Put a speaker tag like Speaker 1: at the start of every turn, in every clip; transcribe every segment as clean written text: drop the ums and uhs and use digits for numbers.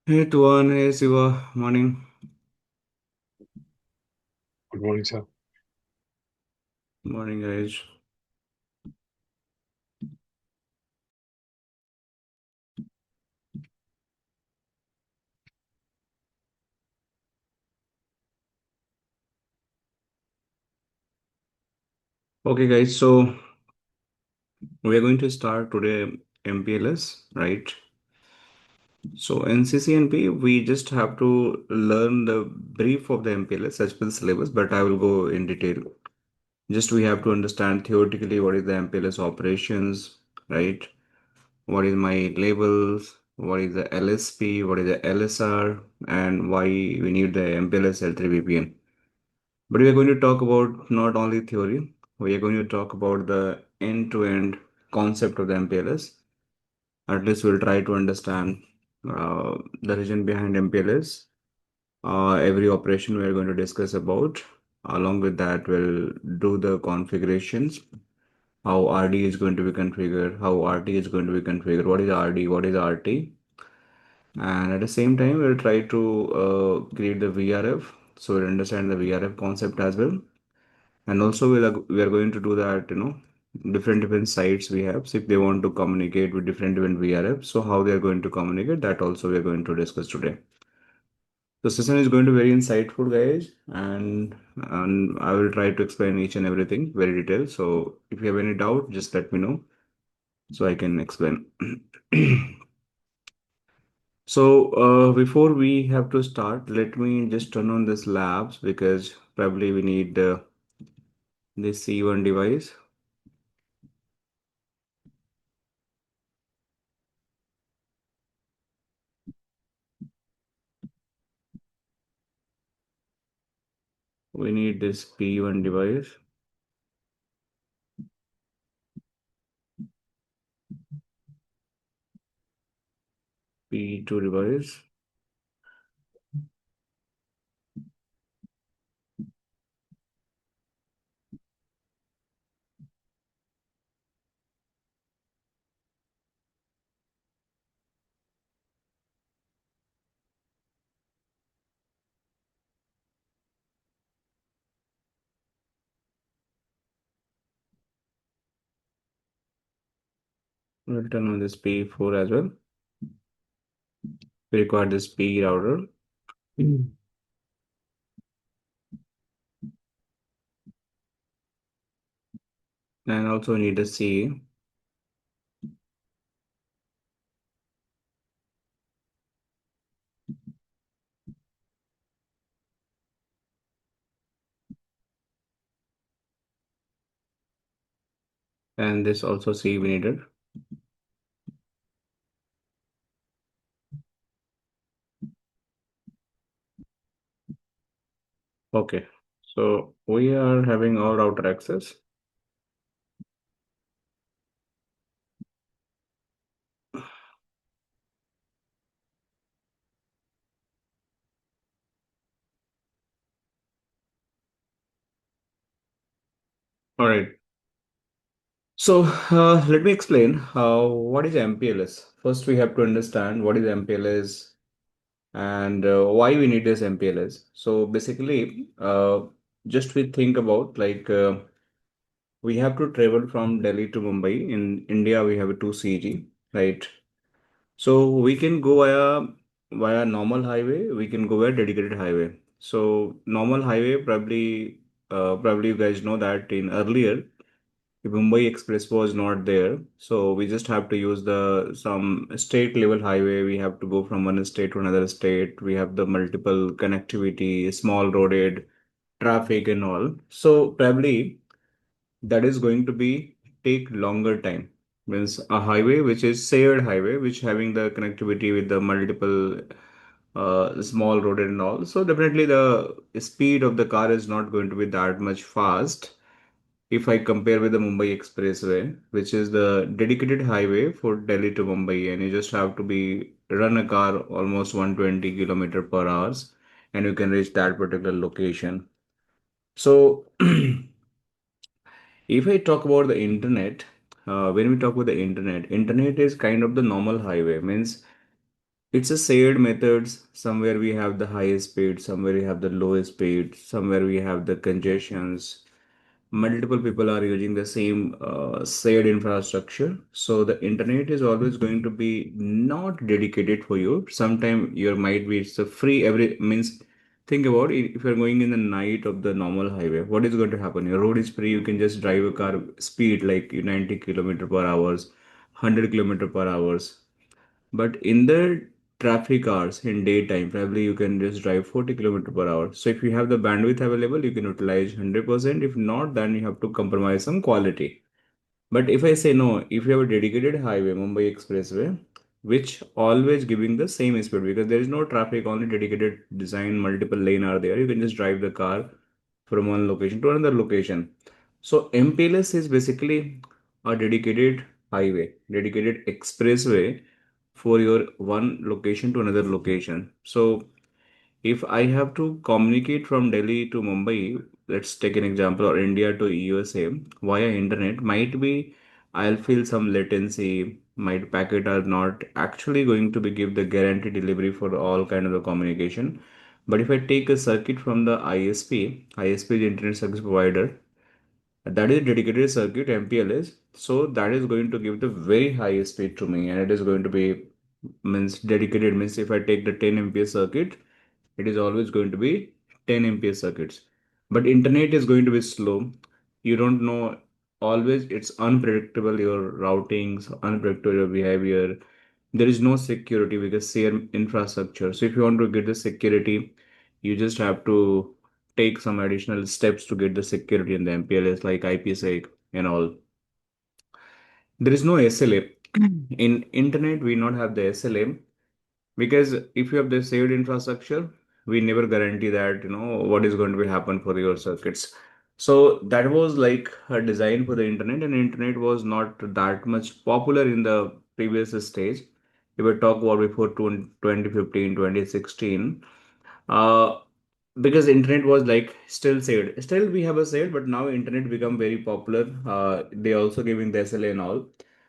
Speaker 1: Hey Tuan, hey Siva, morning.
Speaker 2: Good morning, sir.
Speaker 1: Morning, guys. Okay, guys, so we are going to start today MPLS, right? So in CCNP, we just have to learn the brief of the MPLS as per the syllabus, but I will go in detail. Just we have to understand theoretically what is the MPLS operations, right? What is my labels, what is the LSP, what is the LSR, and why we need the MPLS L3VPN. But we are going to talk about not only theory, we are going to talk about the end-to-end concept of the MPLS. At least we'll try to understand the reason behind MPLS. Every operation we are going to discuss about. Along with that, we'll do the configurations, how RD is going to be configured, how RT is going to be configured, what is RD, what is RT. And at the same time, we'll try to create the VRF. So we'll understand the VRF concept as well. And also we are going to do that, different sites we have. So if they want to communicate with different VRF, so how they are going to communicate, that also we are going to discuss today. The session is going to be very insightful, guys, and I will try to explain each and everything very detailed. So if you have any doubt, just let me know so I can explain. So before we have to start, let me just turn on this labs because probably we need this C1 device. We need this P1 device, P2 device, we'll turn on this P4 as well. We require this P router. Mm. And also need a C. And this also C we needed. Okay. So we are having all router access. All right. So let me explain what is MPLS. First, we have to understand what is MPLS and why we need this MPLS. So basically, just we think about like we have to travel from Delhi to Mumbai. In India, we have a 2CG, right? So we can go via normal highway. We can go via dedicated highway. So normal highway probably you guys know that in earlier the Mumbai Express was not there. So we just have to use the some state level highway. We have to go from one state to another state. We have the multiple connectivity, small roaded traffic and all. So probably that is going to be take longer time. Means a highway which is shared highway, which having the connectivity with the multiple small road and all. So definitely the speed of the car is not going to be that much fast if I compare with the Mumbai Expressway, which is the dedicated highway for Delhi to Mumbai, and you just have to be run a car almost 120 kilometer per hours, and you can reach that particular location. So if I talk about the internet, when we talk about the internet, internet is kind of the normal highway. Means It's a shared methods. Somewhere we have the highest speed, somewhere we have the lowest speed, somewhere we have the congestions. Multiple people are using the same shared infrastructure. So the internet is always going to be not dedicated for you. Sometime your might be it's a free every means. Think about it, if you're going in the night of the normal highway, what is going to happen? Your road is free. You can just drive a car speed like 90 kilometer per hours, 100 kilometer per hours. But in the traffic hours in daytime, probably you can just drive 40 kilometer per hour. So if you have the bandwidth available, you can utilize 100%. If not, then you have to compromise some quality. But if I say no, if you have a dedicated highway, Mumbai Expressway, which always giving the same speed because there is no traffic, only dedicated design, multiple lane are there. You can just drive the car from one location to another location. So MPLS is basically a dedicated highway, dedicated expressway for your one location to another location. So if I have to communicate from Delhi to Mumbai, let's take an example, or India to USA via internet, might be I'll feel some latency. My packet are not actually going to be give the guaranteed delivery for all kind of the communication. But if I take a circuit from the ISP, ISP is Internet Service Provider, that is dedicated circuit MPLS. So that is going to give the very high speed to me, and it is going to be means dedicated means if I take the 10 MPS circuit, it is always going to be 10 MPS circuits. But internet is going to be slow. You don't know always it's unpredictable your routings, unpredictable your behavior. There is no security because same infrastructure. So if you want to get the security, you just have to take some additional steps to get the security in the MPLS like IPsec and all. There is no SLA. In internet, we not have the SLA because if you have the saved infrastructure, we never guarantee that what is going to be happen for your circuits. So that was like a design for the internet, and internet was not that much popular in the previous stage. If we talk about before 2015, 2016, uh, because internet was like still saved. Still we have a saved, but now internet become very popular. They also giving the SLA and all.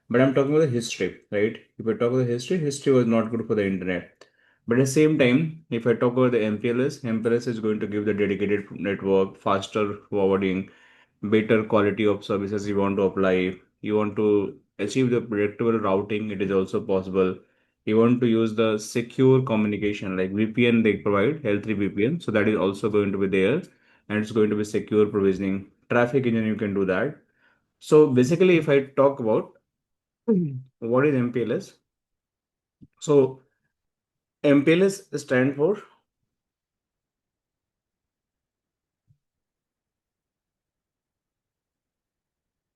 Speaker 1: But I'm talking about the history, right? If I talk about the history, history was not good for the internet. But at the same time, if I talk about the MPLS, MPLS is going to give the dedicated network, faster forwarding, better quality of services you want to apply. You want to achieve the predictable routing, it is also possible. You want to use the secure communication like VPN they provide, L3VPN. So that is also going to be there, and it's going to be secure provisioning. Traffic engine, you can do that. So basically, if I talk about what is MPLS, so MPLS stand for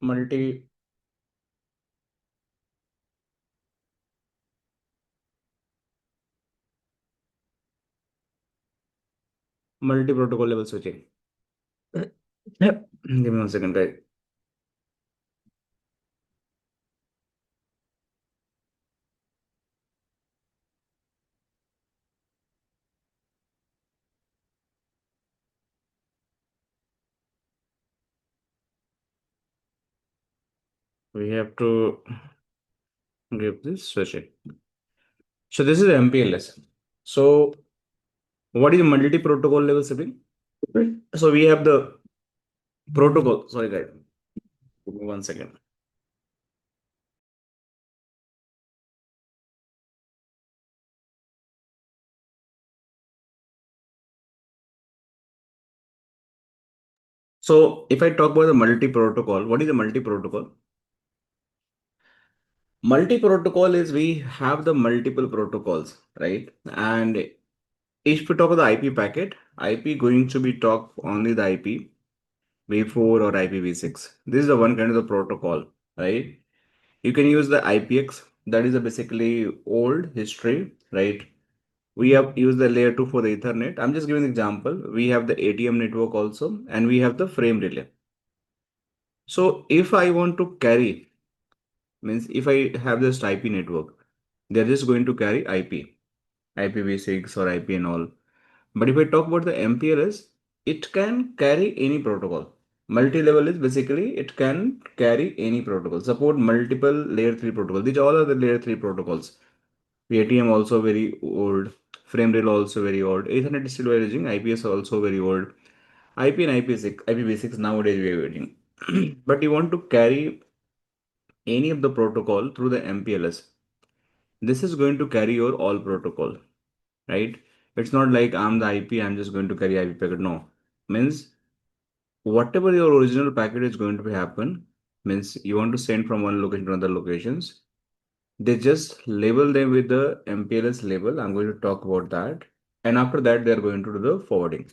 Speaker 1: multi multi protocol level switching. Yep. Give me 1 second, guys. We have to give this switching. So this is MPLS. So what is multi-protocol level shipping? So we have the protocol. Sorry, guys. Give me 1 second. So if I talk about the multi-protocol, what is a multi-protocol? Multi-protocol is we have the multiple protocols, right? And if we talk about the IP packet, IP going to be talk only the IP v4 or IPv6. This is the one kind of the protocol, right? You can use the IPX, that is a basically old history, right? We have used the layer 2 for the Ethernet. I'm just giving an example. We have the ATM network also, and we have the frame relay. So if I want to carry, means if I have this IP network, they're just going to carry IP, IPv6 or IP and all. But if I talk about the MPLS, it can carry any protocol. Multi-level is basically it can carry any protocol. Support multiple layer 3 protocols. These all are the layer 3 protocols. ATM also very old. Frame rail also very old. Ethernet is still very using. IPS also very old. IP and IP6, IPv6 nowadays we are using. But you want to carry any of the protocol through the MPLS. This is going to carry your all protocol, right? It's not like I'm the IP, I'm just going to carry IP packet. No. Means whatever your original packet is going to be happen, means you want to send from one location to another locations. They just label them with the MPLS label. I'm going to talk about that. And after that, they're going to do the forwarding.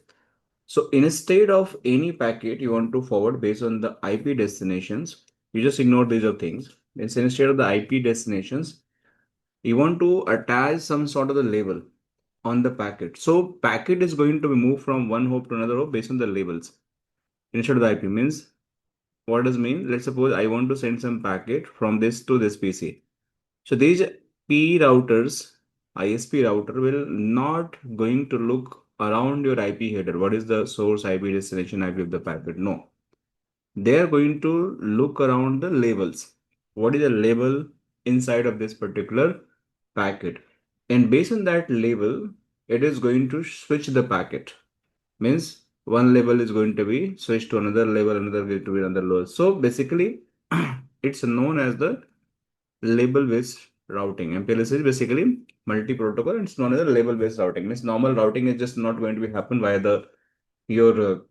Speaker 1: So instead of any packet you want to forward based on the IP destinations, you just ignore these are things. Instead of the IP destinations, you want to attach some sort of the label on the packet. So packet is going to be moved from one hop to another hop based on the labels. Instead of the IP means what does mean? Let's suppose I want to send some packet from this to this PC. So these P routers, ISP router will not going to look around your IP header. What is the source IP destination IP of the packet? No. They are going to look around the labels. What is the label inside of this particular packet? And based on that label, it is going to switch the packet. Means one label is going to be switched to another label, another going to be another level. So basically, it's known as the label-based routing. MPLS is basically multi-protocol and it's known as a label-based routing. Means normal routing is just not going to be happen via the your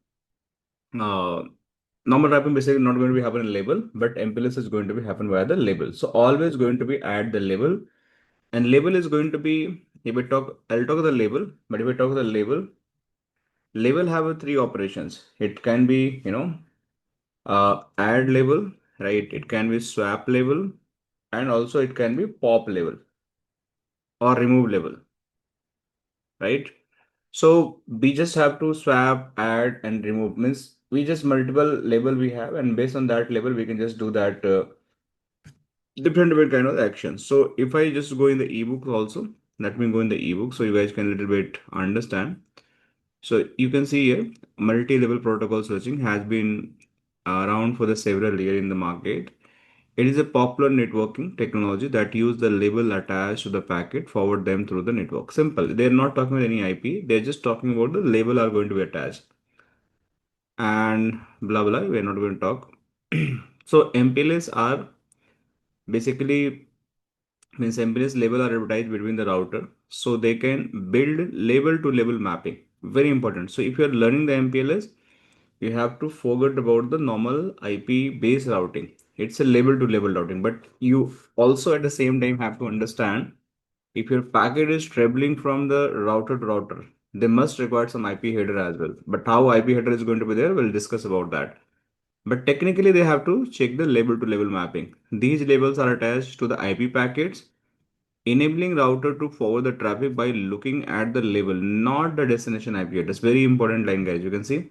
Speaker 1: normal routing basically not going to be happen in label, but MPLS is going to be happen via the label. So always going to be add the label, and label is going to be if we talk, I'll talk the label, but if we talk the label have a three operations. It can be add label, right? It can be swap label, and also it can be pop label or remove label, right? So we just have to swap, add, and remove. Means we just multiple label we have, and based on that label, we can just do that different kind of actions. So if I just go in the ebook also, let me go in the ebook so you guys can little bit understand. So you can see here, multi-level protocol switching has been around for the several years in the market. It is a popular networking technology that use the label attached to the packet, forward them through the network. Simple. They're not talking about any IP. They're just talking about the label are going to be attached. And blah blah. We're not going to talk. So MPLS are basically means MPLS label are advertised between the router, so they can build label to label mapping. Very important. So if you're learning the MPLS, you have to forget about the normal IP based routing. It's a label to label routing, but you also at the same time have to understand if your packet is traveling from the router to router, they must require some IP header as well. But how IP header is going to be there, we'll discuss about that. But technically, they have to check the label to label mapping. These labels are attached to the IP packets, enabling router to forward the traffic by looking at the label, not the destination IP address. Very important line, guys. You can see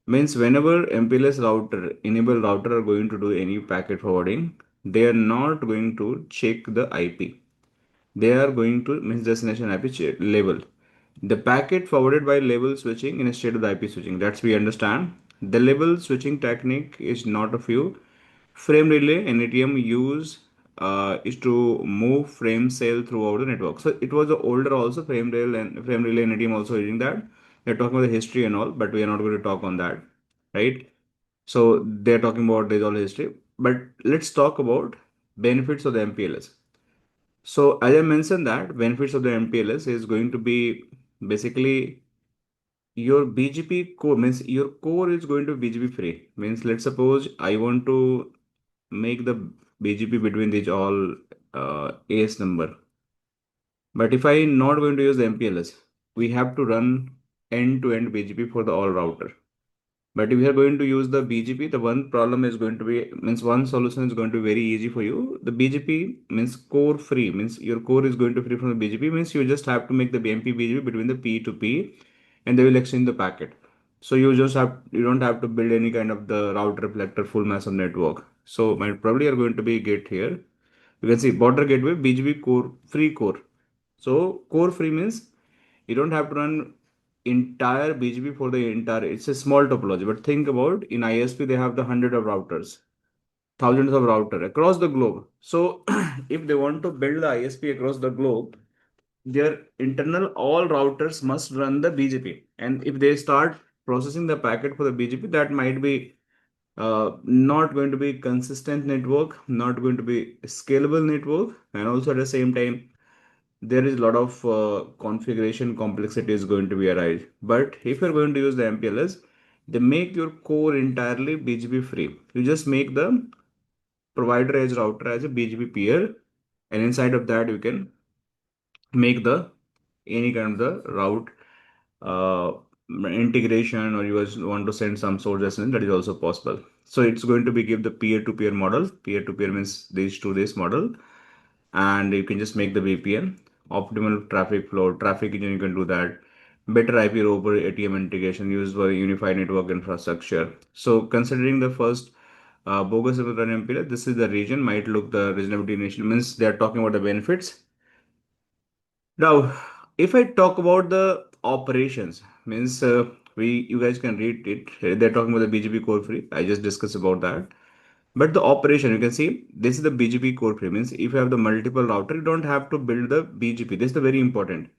Speaker 1: means whenever MPLS router enable router are going to do any packet forwarding, they are not going to check the IP. They are going to means destination IP label. The packet forwarded by label switching instead of the IP switching. That's we understand. The label switching technique is not a few. Frame relay and ATM use is to move frame cell throughout the network. So it was the older also frame relay and ATM also using that. They're talking about the history and all, but we are not going to talk on that, right? So they're talking about this all history. But let's talk about benefits of the MPLS. So as I mentioned that benefits of the MPLS is going to be basically your BGP core means your core is going to be BGP free. Means let's suppose I want to make the BGP between these all AS number. But if I not going to use the MPLS, we have to run end-to-end BGP for the all router. But if you are going to use the BGP, the one problem is going to be means one solution is going to be very easy for you. The BGP means core free means your core is going to free from the BGP means you just have to make the MP-BGP between the P to P, and they will exchange the packet. So you don't have to build any kind of the router reflector full massive network. So my probably are going to be get here. You can see border gateway BGP core free core. So core free means you don't have to run entire BGP for the entire. It's a small topology, but think about in ISP they have the hundred of routers. thousands of router across the globe. So if they want to build the ISP across the globe, their internal all routers must run the BGP. And if they start processing the packet for the BGP, that might be not going to be consistent network, not going to be scalable network, and also at the same time, there is a lot of configuration complexity is going to be arise. But if you're going to use the MPLS, they make your core entirely BGP free. You just make the provider edge router as a BGP peer, and inside of that you can make the any kind of the route uh, integration, or you just want to send some source SSL, that is also possible. So it's going to be give the peer-to-peer model. Peer-to-peer means this to this model, and you can just make the VPN optimal traffic flow, traffic engine. You can do that. Better IP over ATM integration used for unified network infrastructure. So considering the first bogus MPLS, this is the region might look the reasonability initial means they are talking about the benefits. Now, if I talk about the operations, means we you guys can read it. They're talking about the BGP core free. I just discussed about that. But the operation, you can see this is the BGP core free. Means if you have the multiple router, you don't have to build the BGP. This is the very important.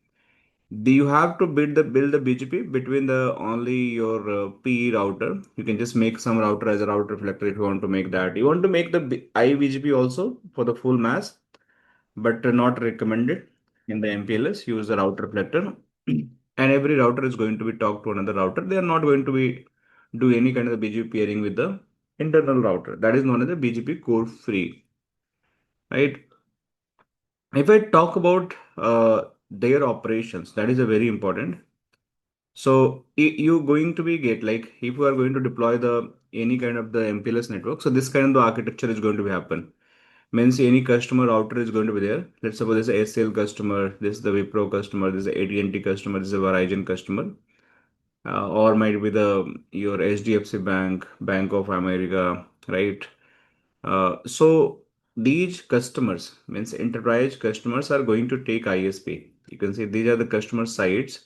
Speaker 1: Do you have to build the BGP between the only your PE router? You can just make some router as a router reflector if you want to make that. You want to make the IBGP also for the full mass, but not recommended in the MPLS. Use the router reflector, and every router is going to be talk to another router. They are not going to be do any kind of the BGP pairing with the internal router. That is known as the BGP core free, right? If I talk about their operations, that is a very important. So you going to be get like if you are going to deploy the any kind of the MPLS network, so this kind of the architecture is going to be happen. Means any customer router is going to be there. Let's suppose this is a SCL customer, this is the Wipro customer, this is a AT&T customer, this is a Verizon customer, or might be the your HDFC Bank, Bank of America, right? So these customers means enterprise customers are going to take ISP. You can see these are the customer sites.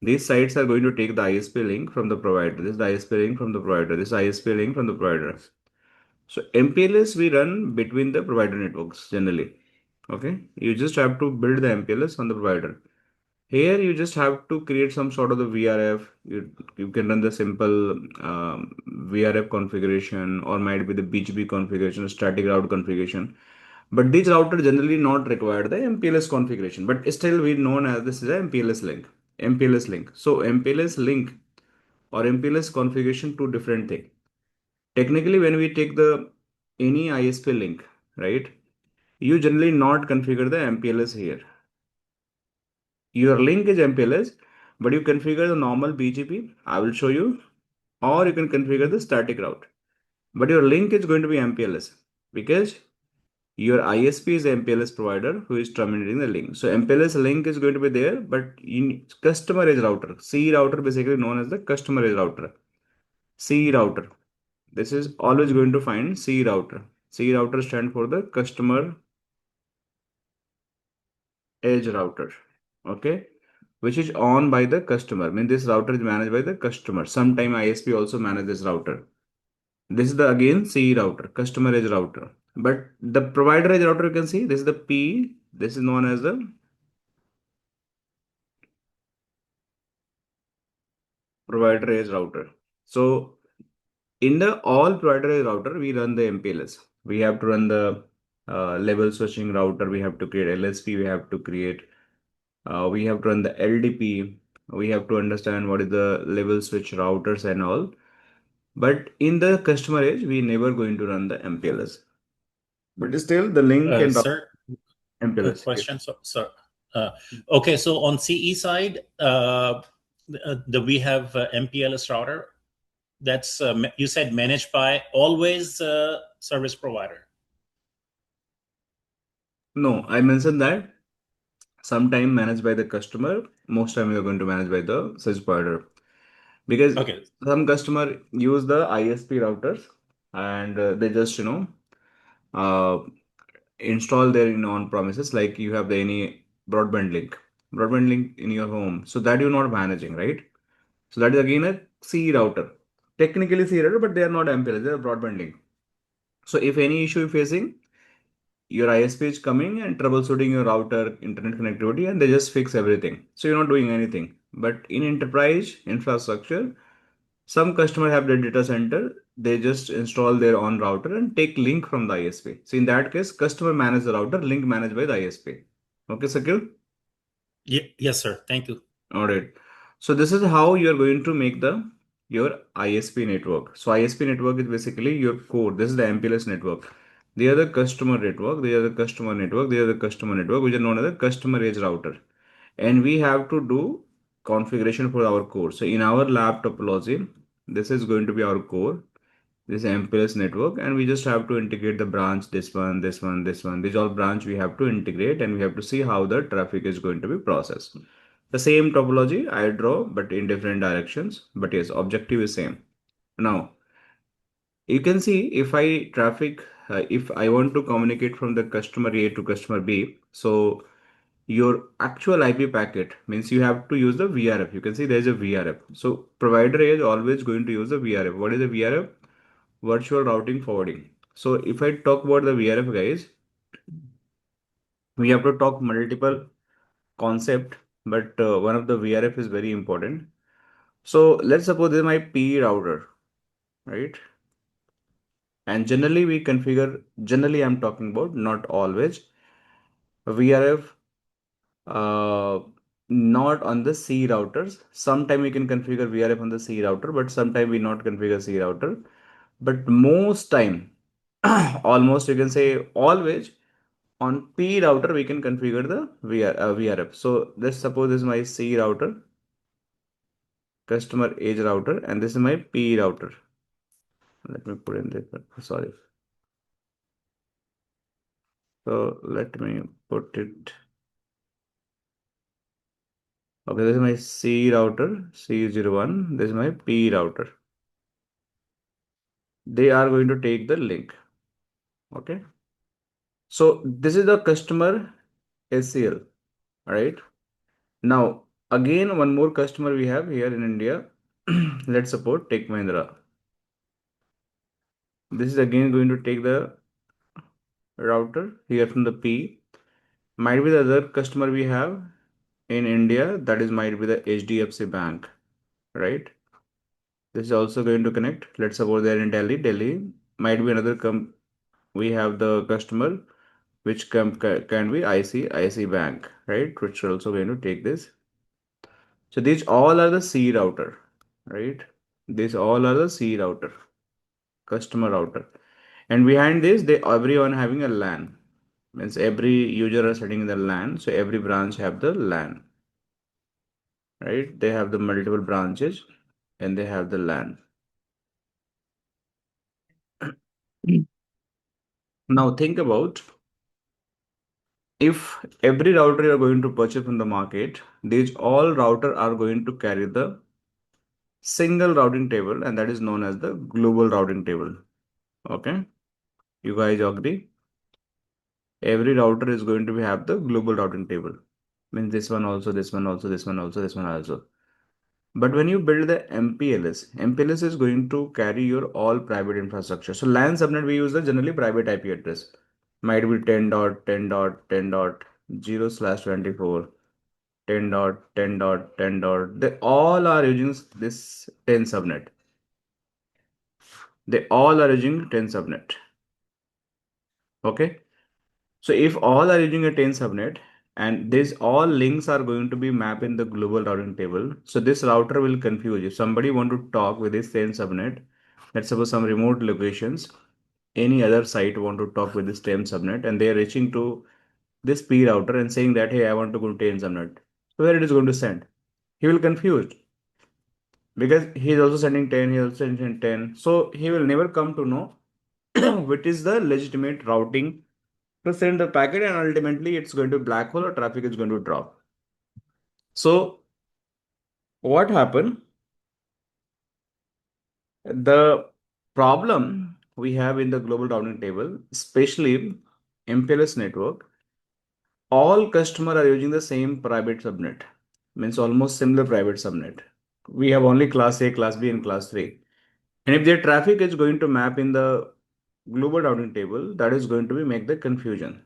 Speaker 1: These sites are going to take the ISP link from the provider. This is the ISP link from the provider. This is ISP link from the provider. So MPLS we run between the provider networks generally. Okay, you just have to build the MPLS on the provider. Here you just have to create some sort of the VRF. You can run the simple VRF configuration, or might be the BGP configuration, static route configuration. But these routers generally not require the MPLS configuration. But still we known as this is a MPLS link. MPLS link. So MPLS link or MPLS configuration, two different things. Technically, when we take the any ISP link, right? You generally not configure the MPLS here. Your link is MPLS, but you configure the normal BGP. I will show you, or you can configure the static route. But your link is going to be MPLS because your ISP is the MPLS provider who is terminating the link. So MPLS link is going to be there, but in customer edge router, C router basically known as the customer edge router. C router. This is always going to find C router. C router stand for the customer edge router. Okay. Which is owned by the customer. I mean, this router is managed by the customer. Sometime ISP also manage this router. This is the again C router, customer edge router. But the provider edge router, you can see this is the P. This is known as the provider edge router. So in the all provider edge router, we run the MPLS. We have to run the level switching router. We have to create LSP. We have to create. We have to run the LDP. We have to understand what is the level switch routers and all. But in the customer edge, we never going to run the MPLS. But still, the link and
Speaker 2: Sir, a
Speaker 1: MPLS. Yes.
Speaker 2: question. So, okay, so on CE side, we have MPLS router. That's you said managed by always service provider.
Speaker 1: No, I mentioned that sometime managed by the customer. Most time we are going to manage by the service provider because
Speaker 2: Okay.
Speaker 1: some customer use the ISP routers, and they just uh, install their on premises, like you have the any broadband link in your home, so that you're not managing, right? So that is again a C router, technically C router, but they are not MPLS, they are broadband link. So if any issue you're facing, your ISP is coming and troubleshooting your router, internet connectivity, and they just fix everything. So you're not doing anything. But in enterprise infrastructure, some customer have their data center, they just install their own router and take link from the ISP. So in that case, customer manage the router, link managed by the ISP. Okay, Sakil?
Speaker 2: Yes, sir. Thank you.
Speaker 1: All right. So this is how you are going to make the your ISP network. So ISP network is basically your core. This is the MPLS network. They are the customer network. They are the customer network. They are the customer network, which are known as the customer edge router. And we have to do configuration for our core. So in our lab topology, this is going to be our core. This MPLS network, and we just have to integrate the branch, this one, this one, this one. These all branch we have to integrate, and we have to see how the traffic is going to be processed. The same topology I draw, but in different directions. But yes, objective is same. Now you can see if I want to communicate from the customer A to customer B, so your actual IP packet means you have to use the VRF. You can see there is a VRF. So provider A is always going to use the VRF. What is the VRF? Virtual routing forwarding. So if I talk about the VRF guys, we have to talk multiple concept, but one of the VRF is very important. So let's suppose this is my P router, right? And generally I'm talking about, not always, VRF uh, not on the C routers. Sometime we can configure VRF on the C router, but sometime we not configure C router. But most time, almost you can say always, on P router we can configure the VRF. So let's suppose this is my C router, customer edge router, and this is my P router. Let me put in this. Sorry. So let me put it. Okay, this is my C router, C01. This is my P router. They are going to take the link. Okay. So this is the customer SCL, right? Now, again, one more customer we have here in India. Let's support Tech Mahindra. This is again going to take the router here from the P. Might be the other customer we have in India, that is might be the HDFC Bank, right? This is also going to connect. Let's suppose they're in Delhi. Delhi might be another we have the customer which can be IC Bank, right? Which are also going to take this. So these all are the C router, right? These all are the C router, customer router. And behind this, they everyone having a LAN. Means every user are setting the LAN. So every branch have the LAN, right? They have the multiple branches and they have the LAN. Now think about, if every router you are going to purchase from the market, these all router are going to carry the single routing table, and that is known as the global routing table. Okay, you guys agree? Every router is going to have the global routing table. Means this one also, this one also, this one also, this one also. But when you build the MPLS is going to carry your all private infrastructure. So LAN subnet we use the generally private IP address. Might be 10.10.10.0/24, 10.10.10. They all are using this 10 subnet. They all are using 10 subnet. Okay. So if all are using a 10 subnet and these all links are going to be mapped in the global routing table, so this router will confuse. If somebody want to talk with this 10 subnet, let's suppose some remote locations, any other site want to talk with this 10 subnet and they are reaching to this P router and saying that, hey, I want to go to 10 subnet. So where it is going to send? He will confused because he is also sending 10, he is also sending 10. So he will never come to know which is the legitimate routing to send the packet, and ultimately it's going to black hole or traffic is going to drop. So what happened? The problem we have in the global routing table, especially MPLS network, all customer are using the same private subnet, means almost similar private subnet. We have only class A, class B, and class 3. And if their traffic is going to map in the global routing table, that is going to be make the confusion.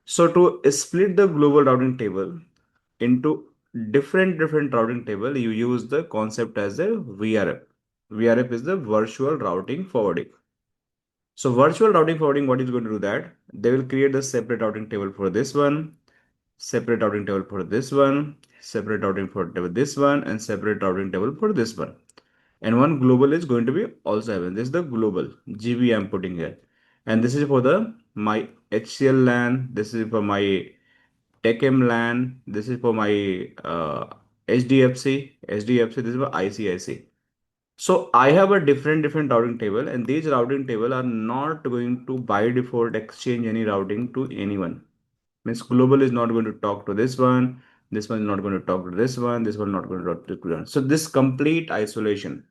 Speaker 1: So to split the global routing table into different routing table, you use the concept as a VRF. VRF is the virtual routing forwarding. So virtual routing forwarding, what is going to do that? They will create the separate routing table for this one, separate routing table for this one, separate routing for this one, and separate routing table for this one. And one global is going to be also having this is the global GB I'm putting here. And this is for the my HCL LAN, this is for my TechM LAN, this is for my HDFC, this is for ICIC. So I have a different routing table, and these routing table are not going to by default exchange any routing to anyone. Means global is not going to talk to this one is not going to talk to this one not going to talk to that one. So this complete isolation.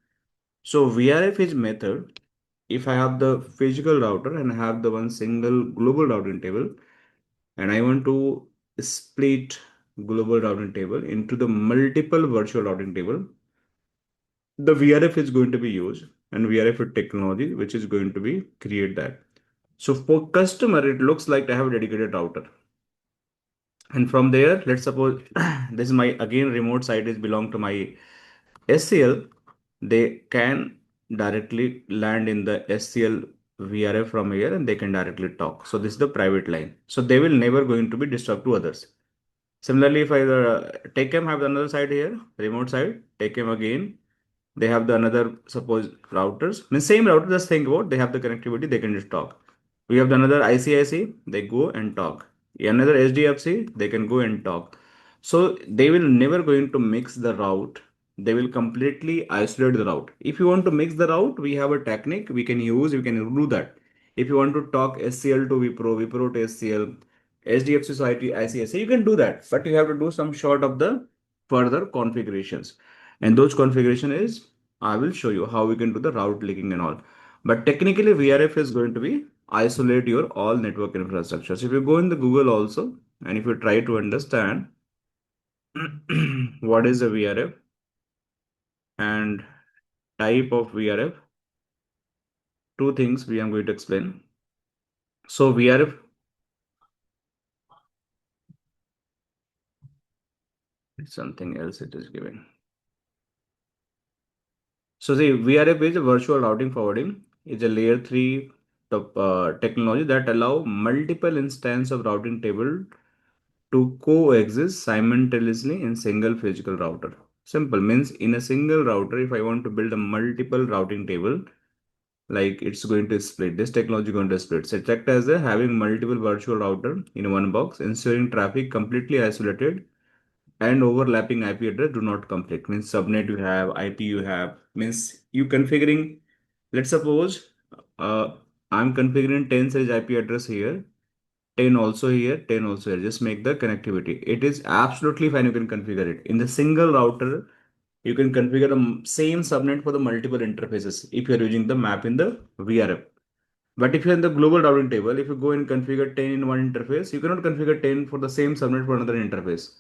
Speaker 1: So VRF is method. If I have the physical router and I have the one single global routing table, and I want to split global routing table into the multiple virtual routing table, the VRF is going to be used, and VRF is technology which is going to be create that. So for customer, it looks like I have a dedicated router. And from there, let's suppose this is my again remote site is belong to my SCL. They can directly land in the SCL VRF from here and they can directly talk. So this is the private line. So they will never going to be disturbed to others. Similarly, if I take them have another side here, remote side, take them again. They have the another suppose routers. Means same router, just think about they have the connectivity, they can just talk. We have the another ICIC, they go and talk. Another SDFC, they can go and talk. So they will never going to mix the route. They will completely isolate the route. If you want to mix the route, we have a technique we can use, we can do that. If you want to talk SCL to Wipro, Wipro to SCL, SDFC society, ICIC, you can do that. But you have to do some short of the further configurations. And those configuration is I will show you how we can do the route linking and all. But technically VRF is going to be isolate your all network infrastructure. So if you go in the Google also, and if you try to understand what is a VRF and type of VRF, two things we are going to explain. So VRF, something else it is given. So the VRF is a virtual routing forwarding. It's a layer 3 technology that allow multiple instance of routing table to coexist simultaneously in single physical router. Simple means in a single router, if I want to build a multiple routing table, like it's going to split, this technology going to split. So it act as a having multiple virtual router in one box, ensuring traffic completely isolated and overlapping IP address do not conflict. Means subnet you have, IP you have, means you configuring, let's suppose uh, I'm configuring 10 series IP address here, 10 also here, 10 also here. Just make the connectivity. It is absolutely fine. You can configure it. In the single router, you can configure the same subnet for the multiple interfaces if you're using the map in the VRF. But if you're in the global routing table, if you go and configure 10 in one interface, you cannot configure 10 for the same subnet for another interface.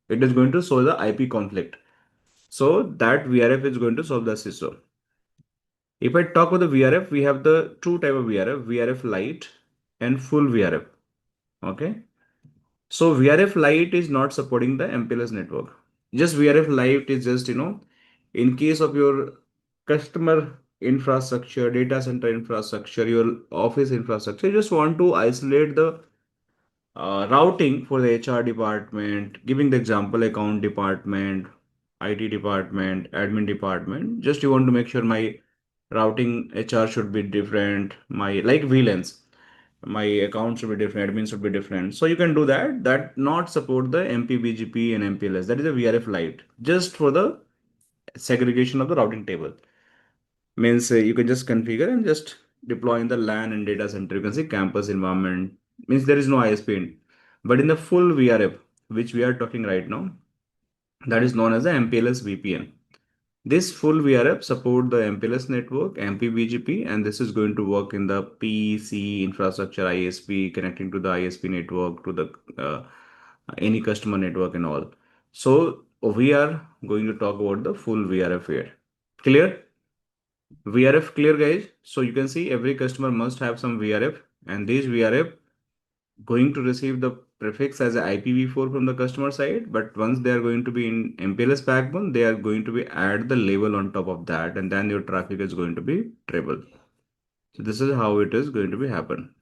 Speaker 1: It is going to solve the IP conflict. So that VRF is going to solve the SISO. If I talk about the VRF, we have the two type of VRF, VRF Lite and full VRF. Okay. So VRF Lite is not supporting the MPLS network. Just VRF Lite is just, in case of your customer infrastructure, data center infrastructure, your office infrastructure, you just want to isolate the routing for the HR department, giving the example account department, IT department, admin department. Just you want to make sure my routing HR should be different, my like VLANs, my account should be different, admin should be different. So you can do that. That not support the MP-BGP and MPLS. That is a VRF Lite, just for the segregation of the routing table. Means you can just configure and just deploy in the LAN and data center. You can see campus environment. Means there is no ISP in. But in the full VRF, which we are talking right now, that is known as the MPLS VPN. This full VRF support the MPLS network, MP-BGP, and this is going to work in the PC infrastructure ISP connecting to the ISP network to the any customer network and all. So we are going to talk about the full VRF here. Clear? VRF clear, guys. So you can see every customer must have some VRF, and these VRF going to receive the prefix as a IPv4 from the customer side, but once they are going to be in MPLS backbone, they are going to be add the label on top of that, and then your traffic is going to be treble. So this is how it is going to be happen.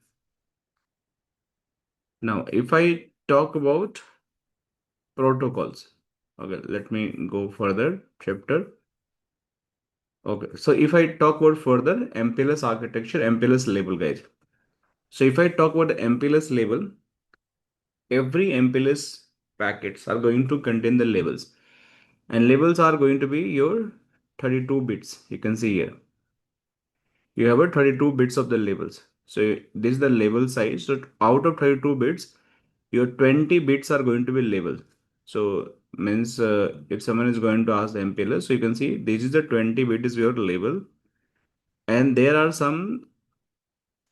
Speaker 1: Now, if I talk about protocols, okay, let me go further chapter. Okay, so if I talk about further MPLS architecture, MPLS label, guys. So if I talk about the MPLS label, every MPLS packets are going to contain the labels, and labels are going to be your 32 bits. You can see here you have a 32 bits of the labels. So this is the label size. So out of 32 bits, your 20 bits are going to be label. So means if someone is going to ask the MPLS, so you can see this is the 20 bit is your label, and there are some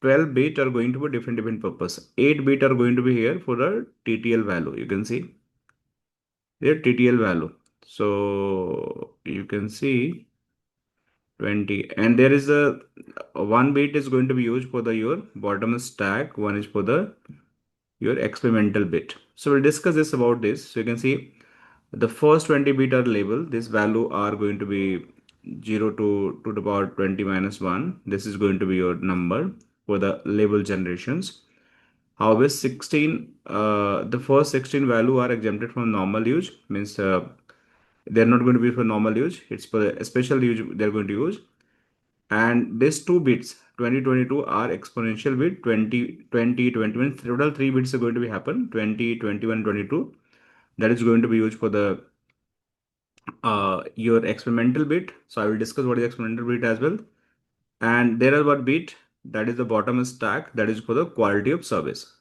Speaker 1: 12 bit are going to be different purpose. 8 bit are going to be here for the TTL value. You can see here TTL value. So you can see 20, and there is a one bit is going to be used for the your bottom stack, one is for the your experimental bit. So we'll discuss this about this. So you can see the first 20 bit are label. This value are going to be 0 to the power 20 minus 1. This is going to be your number for the label generations. However, 16, the first 16 value are exempted from normal use, means they're not going to be for normal use. It's for a special use they're going to use. And these two bits 2022 are exponential bit 20 20 21. Total three bits are going to be happen 20 21 22. That is going to be used for the your experimental bit. So I will discuss what is experimental bit as well. And there are one bit that is the bottom stack, that is for the quality of service.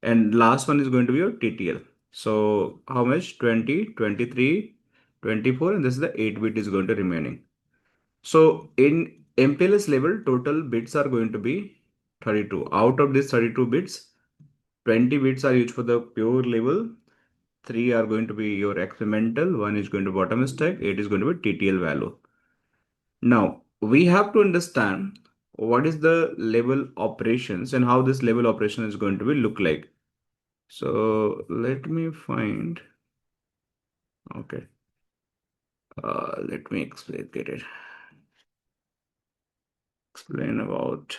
Speaker 1: And last one is going to be your TTL. So how much? 20 23 24, and this is the 8 bit is going to remaining. So in MPLS level, total bits are going to be 32. Out of these 32 bits, 20 bits are used for the pure level, 3 are going to be your experimental, 1 is going to bottom stack, 8 is going to be TTL value. Now, we have to understand what is the level operations and how this level operation is going to be look like. So let me find, okay, let me explain about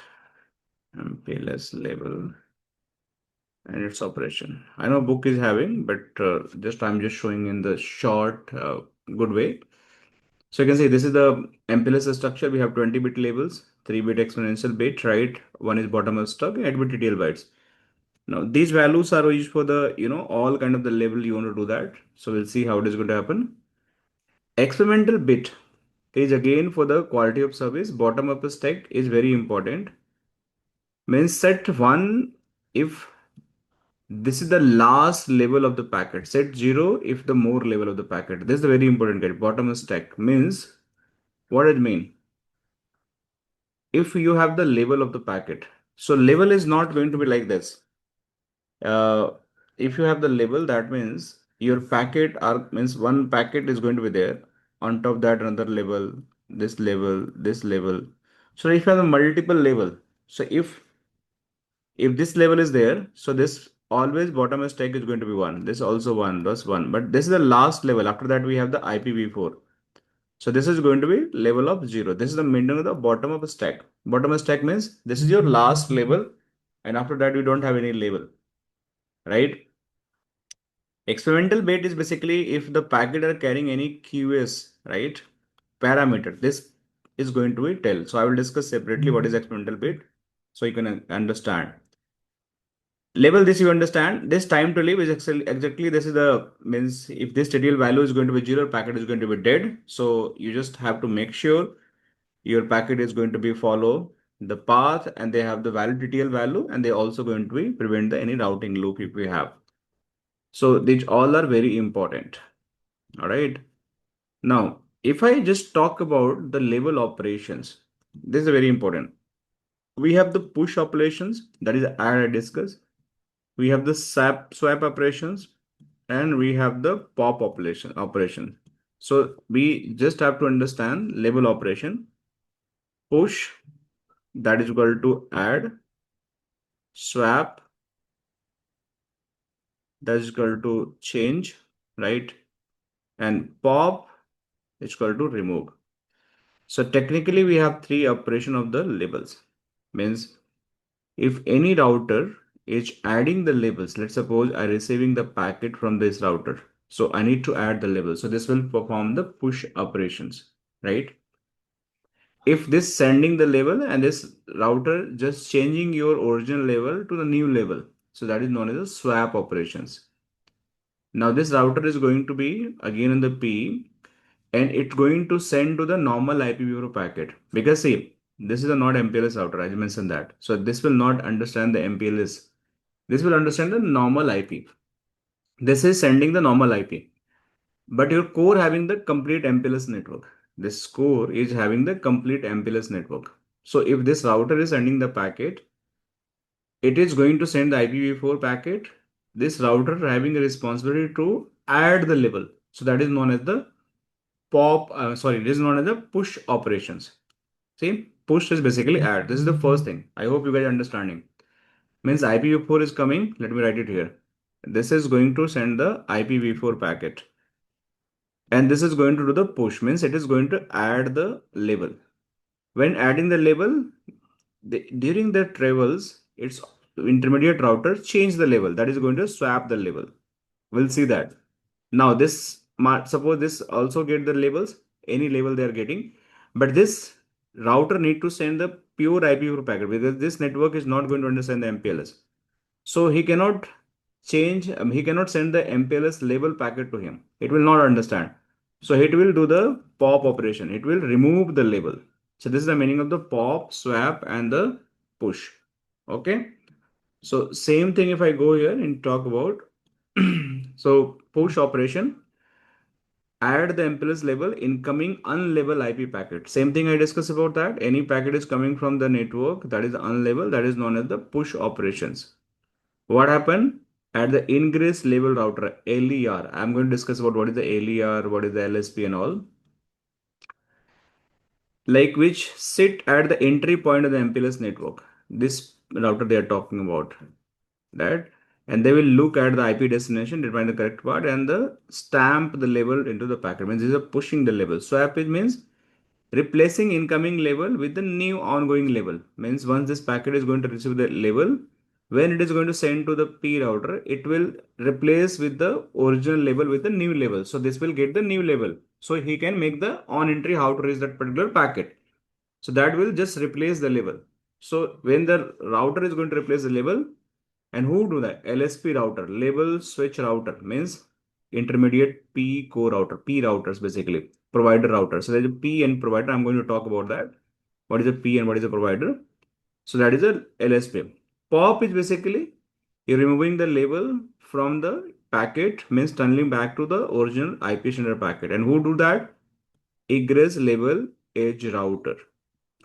Speaker 1: MPLS label and its operation. I know book is having, but just I'm just showing in the short, good way. So you can see this is the MPLS structure. We have 20-bit labels, 3-bit exponential bit, right? One is bottom of stuck, and 8-bit TTL bytes. Now these values are used for the all kind of the level you want to do that. So we'll see how it is going to happen. Experimental bit is again for the quality of service. Bottom up stack is very important. Means set one if this is the last level of the packet. Set 0 if the more level of the packet. This is the very important guide. Bottom stack means what it mean? If you have the level of the packet. So level is not going to be like this. Uh, if you have the level, that means your packet are means one packet is going to be there. On top of that another level, this level, this level. So if you have a multiple level, so if this level is there, so this always bottom stack is going to be 1. This also 1, that's 1. But this is the last level. After that, we have the IPv4. So this is going to be level of 0. This is the minimum of the bottom of a stack. Bottom of stack means this is your last level. And after that, you don't have any level, right? Experimental bit is basically if the packet are carrying any QoS, right? Parameter. This is going to be tell. So I will discuss separately what is experimental bit so you can understand. Label this you understand. This time to live is exactly this is the means if this TTL value is going to be 0, packet is going to be dead. So you just have to make sure your packet is going to be follow the path and they have the valid TTL value, and they also going to be prevent the any routing loop if we have. So these all are very important. All right. Now, if I just talk about the label operations, this is very important. We have the push operations, that is add I discussed. We have the swap operations, and we have the pop operation. So we just have to understand label operation. push, that is equal to add, swap, that is equal to change, right? And pop is equal to remove. So technically we have three operation of the labels. Means if any router is adding the labels, let's suppose I receiving the packet from this router. So I need to add the label. So this will perform the push operations, right? If this sending the label and this router just changing your original label to the new label. So that is known as the swap operations. Now this router is going to be again in the P and it's going to send to the normal IPv4 packet because see, this is a not MPLS router, I mentioned that. So this will not understand the MPLS. This will understand the normal IP. This is sending the normal IP, but your core having the complete MPLS network. This core is having the complete MPLS network. So if this router is sending the packet, it is going to send the IPv4 packet. This router having a responsibility to add the label. So that is known as the it is known as the push operations. See, push is basically add. This is the first thing. I hope you guys are understanding. Means IPv4 is coming. Let me write it here. This is going to send the IPv4 packet. And this is going to do the push. Means it is going to add the label. When adding the label, during the travels, its intermediate router change the label. That is going to swap the label. We'll see that. Now this, suppose this also get the labels, any label they are getting, but this router need to send the pure IPv4 packet because this network is not going to understand the MPLS. So he cannot he cannot send the MPLS label packet to him. It will not understand. So it will do the pop operation. It will remove the label. So this is the meaning of the pop, swap, and the push. Okay. So same thing if I go here and talk about so push operation, add the MPLS label incoming unlabeled IP packet. Same thing I discussed about that. Any packet is coming from the network that is unlabeled, that is known as the push operations. What happened at the ingress label router LER? I'm going to discuss about what is the LER, what is the LSP and all. Like which sit at the entry point of the MPLS network. This router they are talking about that, and they will look at the IP destination, define the correct part, and the stamp the label into the packet. Means these are pushing the label. Swap it means replacing incoming label with the new ongoing label. Means once this packet is going to receive the label, when it is going to send to the P router, it will replace with the original label with the new label. So this will get the new label. So he can make the on entry how to reach that particular packet. So that will just replace the label. So when the router is going to replace the label, and who do that? LSP router, label switch router means intermediate P core router, P routers basically, provider router. So there's a P and provider. I'm going to talk about that. What is a P and what is a provider? So that is a LSP. POP is basically you're removing the label from the packet, means tunneling back to the original IP standard packet. And who do that? Egress label edge router.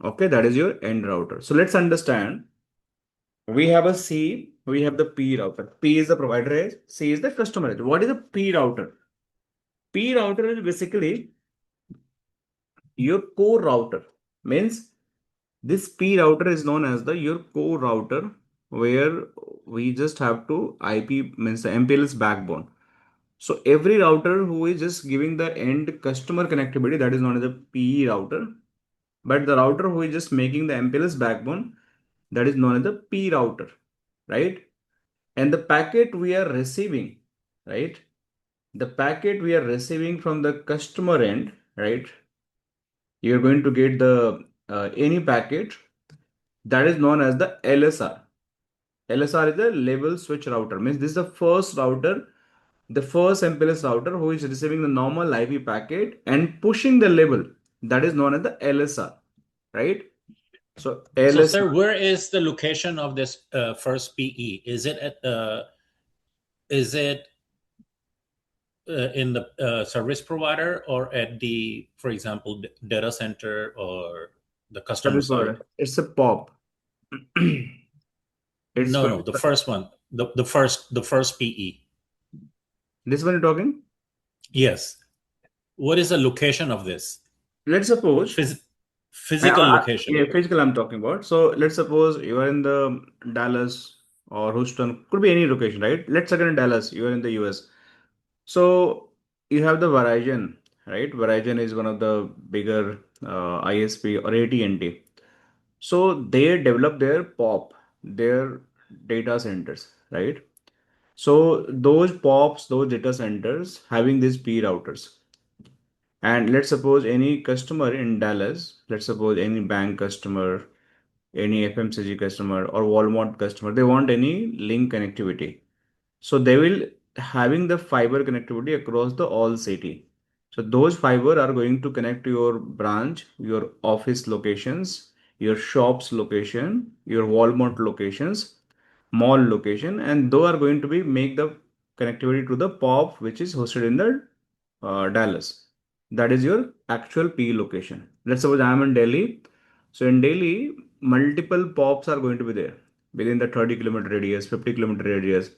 Speaker 1: Okay, that is your end router. So let's understand. We have a C, we have the P router. P is the provider edge, C is the customer edge. What is a P router? P router is basically your core router. Means this P router is known as the your core router where we just have to IP means the MPLS backbone. So every router who is just giving the end customer connectivity, that is known as a PE router. But the router who is just making the MPLS backbone, that is known as the P router, right? And the packet we are receiving, right? The packet we are receiving from the customer end, right? You're going to get the any packet that is known as the LSR. LSR is the label switch router. Means this is the first router, the first MPLS router who is receiving the normal IP packet and pushing the label. That is known as the LSR, right? So
Speaker 2: So,
Speaker 1: LSR.
Speaker 2: sir, where is the location of this first PE? Is it in the service provider or at the, for example, data center or the customer
Speaker 1: Service
Speaker 2: side?
Speaker 1: provider. It's a POP. It's
Speaker 2: No,
Speaker 1: going
Speaker 2: no, the
Speaker 1: to,
Speaker 2: first one, the first PE.
Speaker 1: this one you're talking.
Speaker 2: Yes. What is the location of this?
Speaker 1: Let's suppose.
Speaker 2: Phys- Physical location.
Speaker 1: Yeah, physical I'm talking about. So let's suppose you are in the Dallas or Houston, could be any location, right? Let's say in Dallas, you are in the US. So you have the Verizon, right? Verizon is one of the bigger ISP or AT&T. So they develop their POP, their data centers, right? So those POPs, those data centers having these P routers. And let's suppose any customer in Dallas, let's suppose any bank customer, any FMCG customer or Walmart customer, they want any link connectivity. So they will having the fiber connectivity across the all city. So those fiber are going to connect to your branch, your office locations, your shops location, your Walmart locations, mall location, and those are going to be make the connectivity to the POP which is hosted in the Dallas. That is your actual P location. Let's suppose I am in Delhi. So in Delhi, multiple POPs are going to be there within the 30-kilometer radius, 50-kilometer radius.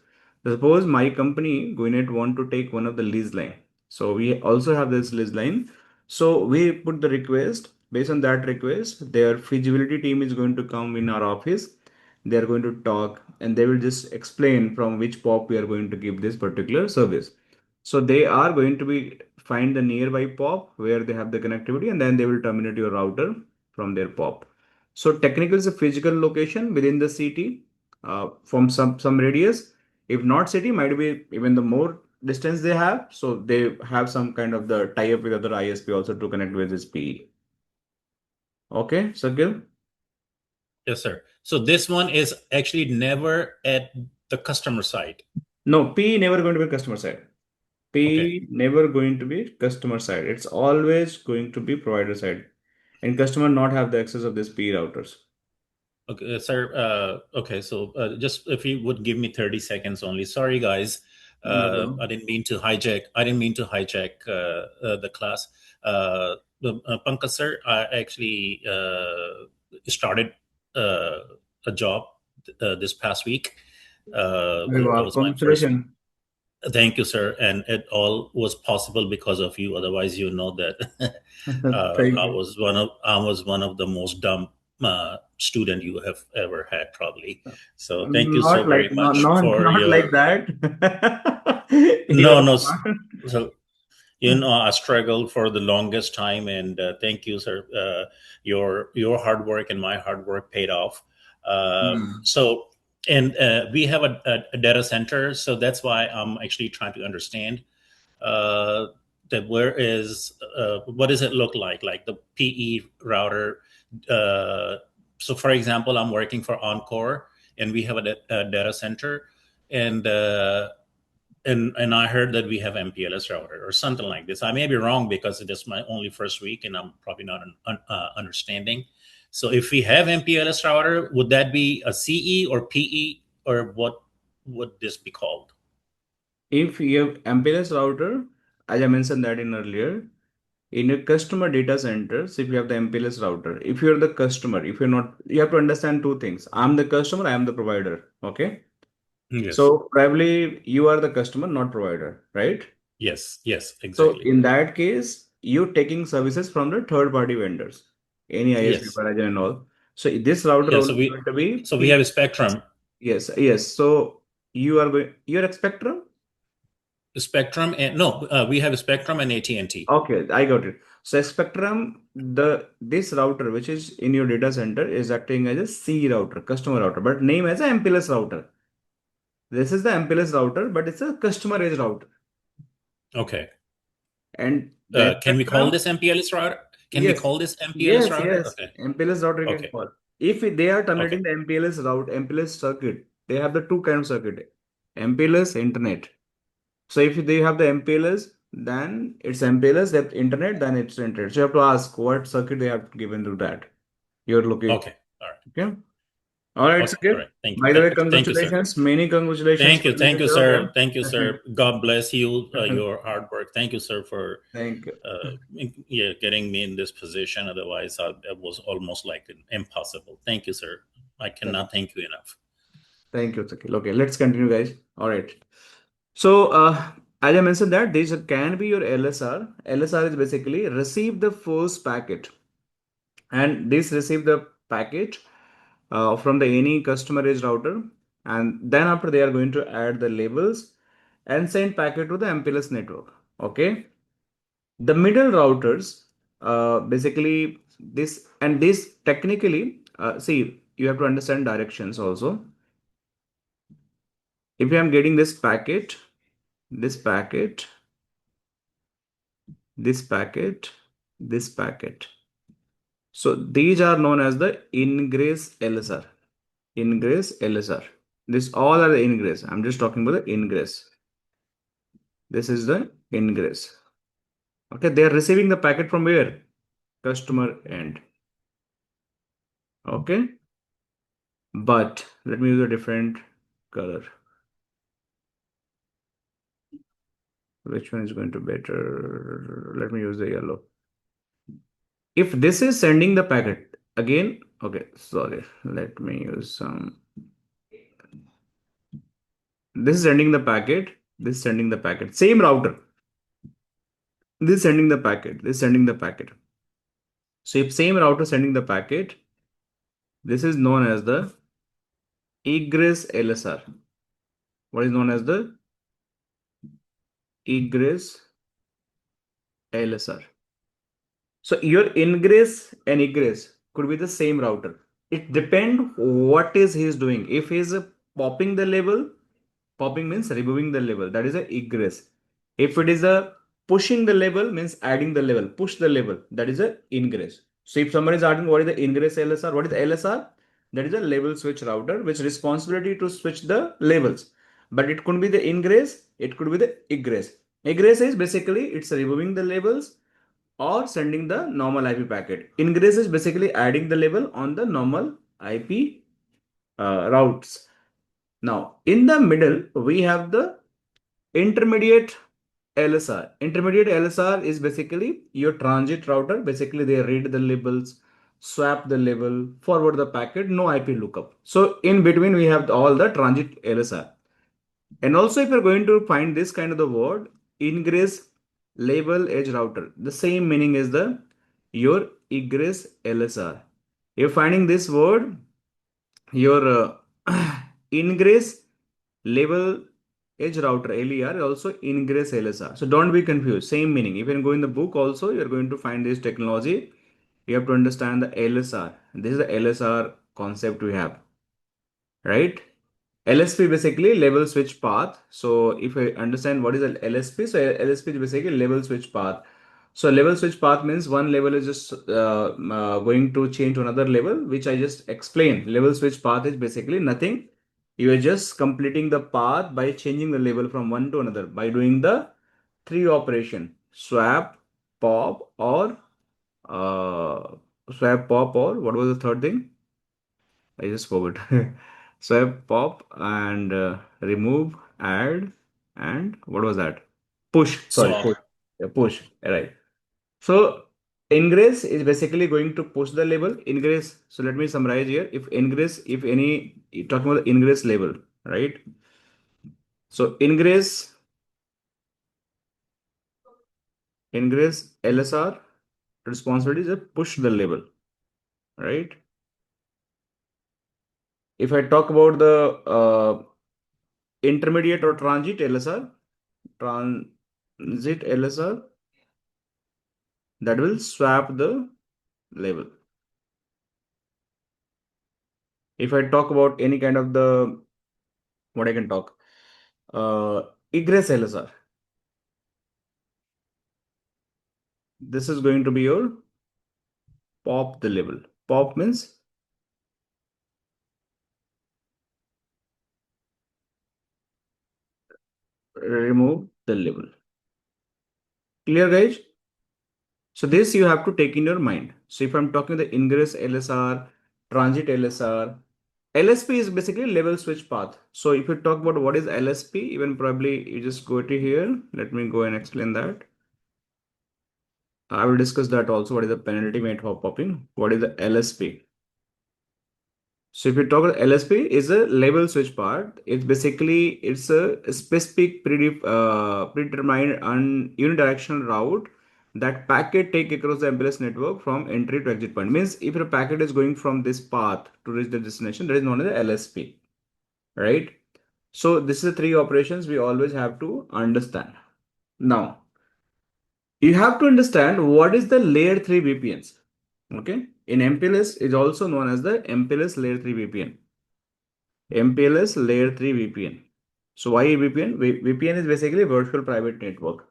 Speaker 1: Suppose my company Gwinnett want to take one of the lease line. So we also have this lease line. So we put the request. Based on that request, their feasibility team is going to come in our office. They are going to talk and they will just explain from which POP we are going to give this particular service. So they are going to be find the nearby POP where they have the connectivity and then they will terminate your router from their POP. So technically it's a physical location within the city from some radius. If not city, might be even the more distance they have. So they have some kind of the tie up with other ISP also to connect with this PE. Okay, Sakil?
Speaker 2: Yes, sir. So this one is actually never at the customer side.
Speaker 1: No, P never going to be customer side.
Speaker 2: Okay.
Speaker 1: P never going to be customer side. It's always going to be provider side. And customer not have the access of these P routers.
Speaker 2: Okay, sir. Okay, so just if you would give me 30 seconds only. Sorry, guys.
Speaker 1: No problem.
Speaker 2: I didn't mean to hijack. I didn't mean to hijack the class. Pankaj, sir, I actually started uh, a job this past week.
Speaker 1: Very
Speaker 2: That
Speaker 1: well.
Speaker 2: was my first.
Speaker 1: Congratulations.
Speaker 2: Thank you, sir. And it all was possible because of you. Otherwise, you know that
Speaker 1: Thank you.
Speaker 2: I was one of the most dumb student you have ever had, probably. So thank you so
Speaker 1: Not
Speaker 2: very
Speaker 1: like not
Speaker 2: much
Speaker 1: not
Speaker 2: for
Speaker 1: not like
Speaker 2: your.
Speaker 1: that. You
Speaker 2: No,
Speaker 1: are
Speaker 2: no.
Speaker 1: smart.
Speaker 2: I struggled for the longest time, and thank you, sir. Your hard work and my hard work paid off.
Speaker 1: Hmm.
Speaker 2: So, and we have a data center, so that's why I'm actually trying to understand uh, that where is what does it look like the PE router. Uh, so, for example, I'm working for Encore, and we have a data center, and I heard that we have MPLS router or something like this. I may be wrong because it is my only first week, and I'm probably not understanding. So, if we have MPLS router, would that be a CE or PE, or what would this be called?
Speaker 1: If you have MPLS router, as I mentioned that in earlier, in your customer data centers, if you have the MPLS router, if you're the customer, if you're not, you have to understand two things. I'm the customer, I am the provider. Okay.
Speaker 2: Yes,
Speaker 1: So probably you are the customer, not provider, right?
Speaker 2: yes, yes,
Speaker 1: So
Speaker 2: exactly.
Speaker 1: in that case, you taking services from the third party vendors, any ISP,
Speaker 2: Yes,
Speaker 1: Verizon and all. So this router
Speaker 2: yeah.
Speaker 1: only going to be
Speaker 2: So we have a
Speaker 1: P.
Speaker 2: spectrum,
Speaker 1: Yes, yes. So you are going, you're a Spectrum?
Speaker 2: and no, we have a spectrum and AT&T.
Speaker 1: Okay, I got it. So Spectrum, this router which is in your data center is acting as a C router, customer router, but name as a MPLS router. This is the MPLS router, but it's a customer edge router.
Speaker 2: Okay.
Speaker 1: And the
Speaker 2: Can we call
Speaker 1: Spectrum,
Speaker 2: this MPLS router? Can we
Speaker 1: yes,
Speaker 2: call this MPLS
Speaker 1: yes,
Speaker 2: router?
Speaker 1: yes.
Speaker 2: Okay.
Speaker 1: MPLS router you can
Speaker 2: Okay.
Speaker 1: call. If they are
Speaker 2: Okay.
Speaker 1: terminating the MPLS route, MPLS circuit, they have the two kind of circuit, MPLS internet. So if they have the MPLS, then it's MPLS, that internet, then it's internet. So you have to ask what circuit they have given to that. Your location.
Speaker 2: Okay. All right.
Speaker 1: Okay. All right,
Speaker 2: Okay. All
Speaker 1: Sakir.
Speaker 2: right. Thank you.
Speaker 1: By the way,
Speaker 2: Thank you, sir.
Speaker 1: congratulations. Many congratulations for doing
Speaker 2: Thank
Speaker 1: the
Speaker 2: you,
Speaker 1: job.
Speaker 2: sir. Thank you,
Speaker 1: Yeah.
Speaker 2: sir. God bless you. Your hard work. Thank you, sir, for
Speaker 1: Thank you.
Speaker 2: yeah, getting me in this position. Otherwise, it was almost like impossible. Thank you, sir. I
Speaker 1: Thank
Speaker 2: cannot thank you enough.
Speaker 1: thank you, Sakir. Okay, let's continue, guys. All right. So, as I mentioned that this can be your LSR. LSR is basically receive the first packet and this receive the packet from the any customer edge router, and then after they are going to add the labels and send packet to the MPLS network. Okay, the middle routers, basically this and this technically, see, you have to understand directions also. If I am getting this packet, this packet, this packet, this packet, so these are known as the ingress LSR. Ingress LSR. This all are the ingress. I'm just talking about the ingress. This is the ingress. Okay, they are receiving the packet from where? Customer end. Okay, but let me use a different color. Which one is going to better? Let me use the yellow. If this is sending the packet again, okay, sorry, let me use some. This is sending the packet. This is sending the packet. Same router. This is sending the packet. This is sending the packet. So if same router sending the packet, this is known as the egress LSR. What is known as the egress LSR? So your ingress and egress could be the same router. It depends what is he is doing. If he is popping the label, popping means removing the label. That is a egress. If it is a pushing the label, means adding the label. Push the label. That is a ingress. So if somebody is asking what is the ingress LSR, what is the LSR? That is a label switch router, which responsibility to switch the labels. But it could be the ingress. It could be the egress. Egress is basically it's removing the labels or sending the normal IP packet. Ingress is basically adding the label on the normal IP routes. Now, in the middle, we have the intermediate LSR. Intermediate LSR is basically your transit router. Basically, they read the labels, swap the label, forward the packet, no IP lookup. So, in between, we have all the transit LSR. And also, if you're going to find this kind of the word, ingress label edge router, the same meaning is the your egress LSR. You're finding this word, your ingress label edge router LER, also ingress LSR. So don't be confused. Same meaning. If you go in the book also, you're going to find this technology. You have to understand the LSR. This is the LSR concept we have, right? LSP basically level switch path. So if I understand what is a LSP, so LSP is basically level switch path. So level switch path means one level is just going to change to another level, which I just explained. Level switch path is basically nothing. You are just completing the path by changing the level from one to another by doing the three operation: swap, pop, or what was the third thing? I just forgot. Swap, pop, and remove, add, and what was that? Push. Sorry,
Speaker 2: Swap.
Speaker 1: push. Yeah, push. Right. So ingress is basically going to push the label. Ingress. So let me summarize here. If ingress, if any, talking about the ingress label, right? So ingress LSR responsibility is to push the label, right? If I talk about the intermediate or transit LSR, that will swap the label. If I talk about any kind of the, what I can talk, uh, egress LSR, this is going to be your pop the label. Pop means remove the label. Clear, guys? So this you have to take in your mind. So if I'm talking the ingress LSR, transit LSR, LSP is basically level switch path. So if you talk about what is LSP, even probably you just go to here. Let me go and explain that. I will discuss that also. What is the penalty made for popping? What is the LSP? So if you talk about LSP is a level switch part. It's a specific predetermined and unidirectional route that packet take across the MPLS network from entry to exit point. Means if your packet is going from this path to reach the destination, that is known as LSP, right? So this is the three operations we always have to understand. Now, you have to understand what is the layer 3 VPNs. Okay. In MPLS is also known as the MPLS Layer 3 VPN. MPLS Layer 3 VPN. So why VPN? VPN is basically virtual private network.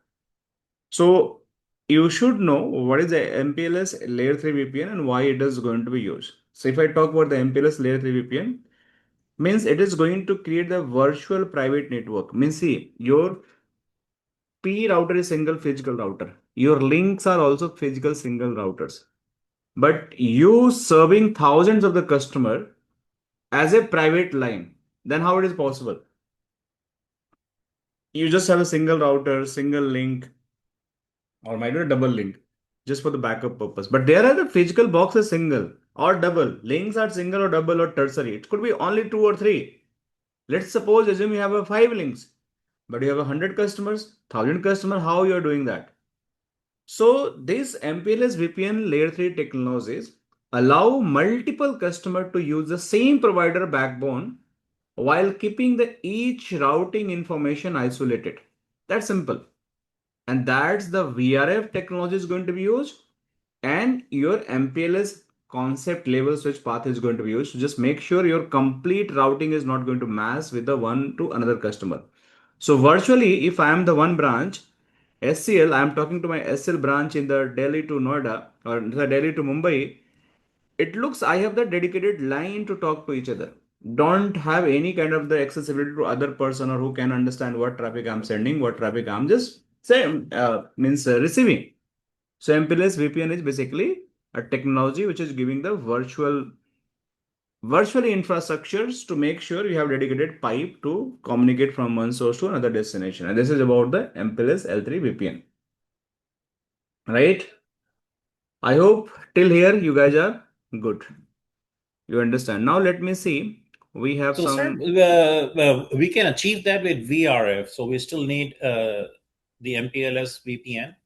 Speaker 1: So you should know what is the MPLS Layer 3 VPN and why it is going to be used. So if I talk about the MPLS Layer 3 VPN, means it is going to create the virtual private network. Means see, your P router is single physical router. Your links are also physical single routers. But you serving thousands of the customer as a private line, then how it is possible? You just have a single router, single link, or might be a double link just for the backup purpose. But there are the physical boxes single or double. Links are single or double or tertiary. It could be only two or three. Let's suppose assume you have a five links, but you have 100 customers, 1,000 customers. How you are doing that? So this MPLS VPN layer 3 technologies allow multiple customers to use the same provider backbone while keeping the each routing information isolated. That's simple. And that's the VRF technology is going to be used, and your MPLS concept level switch path is going to be used. So just make sure your complete routing is not going to mass with the one to another customer. So virtually, if I am the one branch, SCL, I am talking to my SL branch in the Delhi to Noida or the Delhi to Mumbai. It looks I have the dedicated line to talk to each other. Don't have any kind of the accessibility to other person or who can understand what traffic I'm sending, what traffic I'm just saying means receiving. So MPLS VPN is basically a technology which is giving the virtually infrastructures to make sure you have dedicated pipe to communicate from one source to another destination. And this is about the MPLS L3 VPN. Right? I hope till here you guys are good. You understand. Now let me see. We have
Speaker 2: So, sir,
Speaker 1: some
Speaker 2: we can achieve that with VRF. So we still need the MPLS VPN.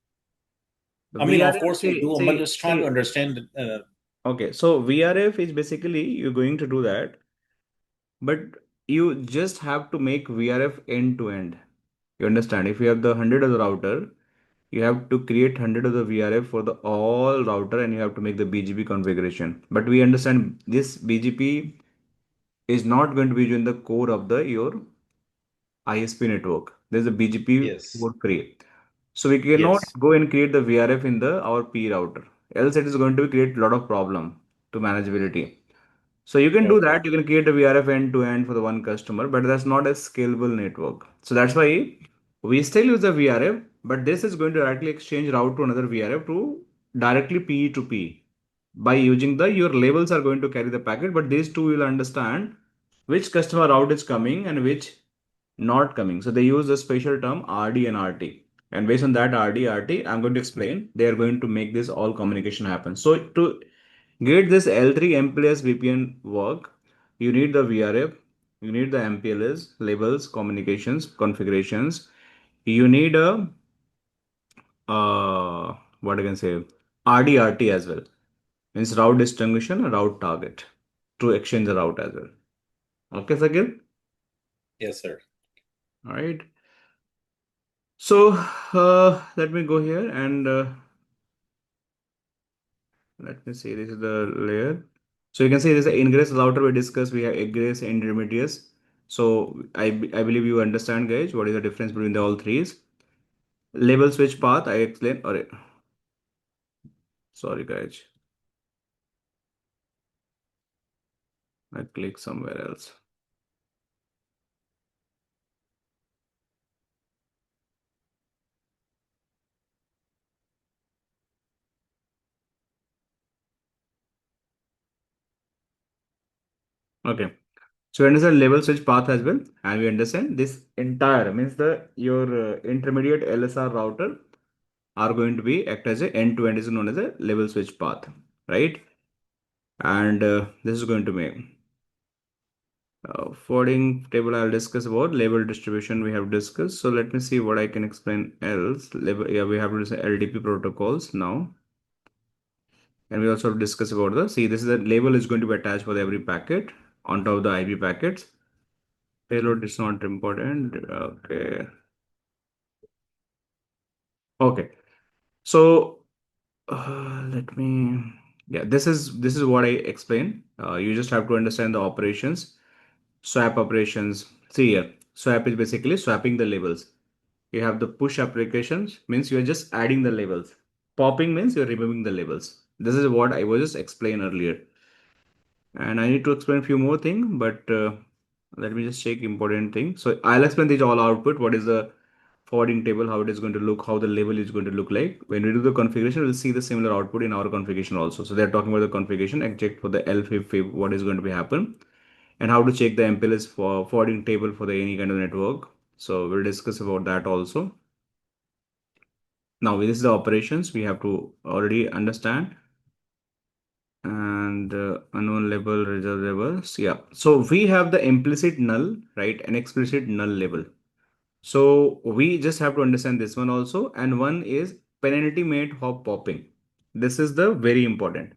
Speaker 2: I mean, of
Speaker 1: VRF.
Speaker 2: course we do, but just trying to
Speaker 1: See.
Speaker 2: understand.
Speaker 1: Okay, so VRF is basically you're going to do that, but you just have to make VRF end to end. You understand? If you have the 100 of the router, you have to create 100 of the VRF for the all router and you have to make the BGP configuration. But we understand this BGP is not going to be in the core of the your ISP network. There's a BGP
Speaker 2: Yes.
Speaker 1: for free. So we cannot
Speaker 2: Yes.
Speaker 1: go and create the VRF in the our P router. Else it is going to create a lot of problem to manageability. So you can do
Speaker 2: Okay.
Speaker 1: that. You can create a VRF end to end for the one customer, but that's not a scalable network. So that's why we still use the VRF, but this is going to directly exchange route to another VRF to directly P to P. By using the your labels are going to carry the packet, but these two will understand which customer route is coming and which not coming. So they use the special term RD and RT. And based on that RD, I'm going to explain. They are going to make this all communication happen. So to get this L3 MPLS VPN work, you need the VRF, you need the MPLS labels, communications, configurations. You need a what I can say RDRT as well. Means route distinguishing and route target to exchange the route as well. Okay, Sakil?
Speaker 2: Yes, sir.
Speaker 1: All right. So let me go here and let me see. This is the layer. So you can see this is the ingress router we discussed. We have egress, intermediates. So I believe you understand, guys, what is the difference between the all threes. Label switch path. I explained. Or sorry, guys. I click somewhere else. Okay. So we understand label switch path as well, and we understand this entire means the your intermediate LSR router are going to be act as a end-to-end is known as a level switch path, right? And this is going to make Forwarding table I'll discuss about. Label distribution we have discussed. So let me see what I can explain else. Label, yeah, we have to say LDP protocols now. And we also discuss about see, this is the label is going to be attached for every packet on top of the IP packets. Payload is not important. Okay. Okay. So let me, yeah, this is what I explained. You just have to understand the operations, swap operations. See here, swap is basically swapping the labels. You have the push applications, means you're just adding the labels. Popping means you're removing the labels. This is what I was just explained earlier. And I need to explain a few more things, but let me just check important things. So I'll explain these all output. What is the forwarding table, how it is going to look, how the label is going to look like. When we do the configuration, we'll see the similar output in our configuration also. So they're talking about the configuration and check for the L3VPN, what is going to be happen, and how to check the MPLS for forwarding table for the any kind of network. So we'll discuss about that also. Now this is the operations we have to already understand, and unknown label, reserved labels. Yeah. So we have the implicit null, right? An explicit null label. So we just have to understand this one also. And one is penalty made hop popping. This is the very important.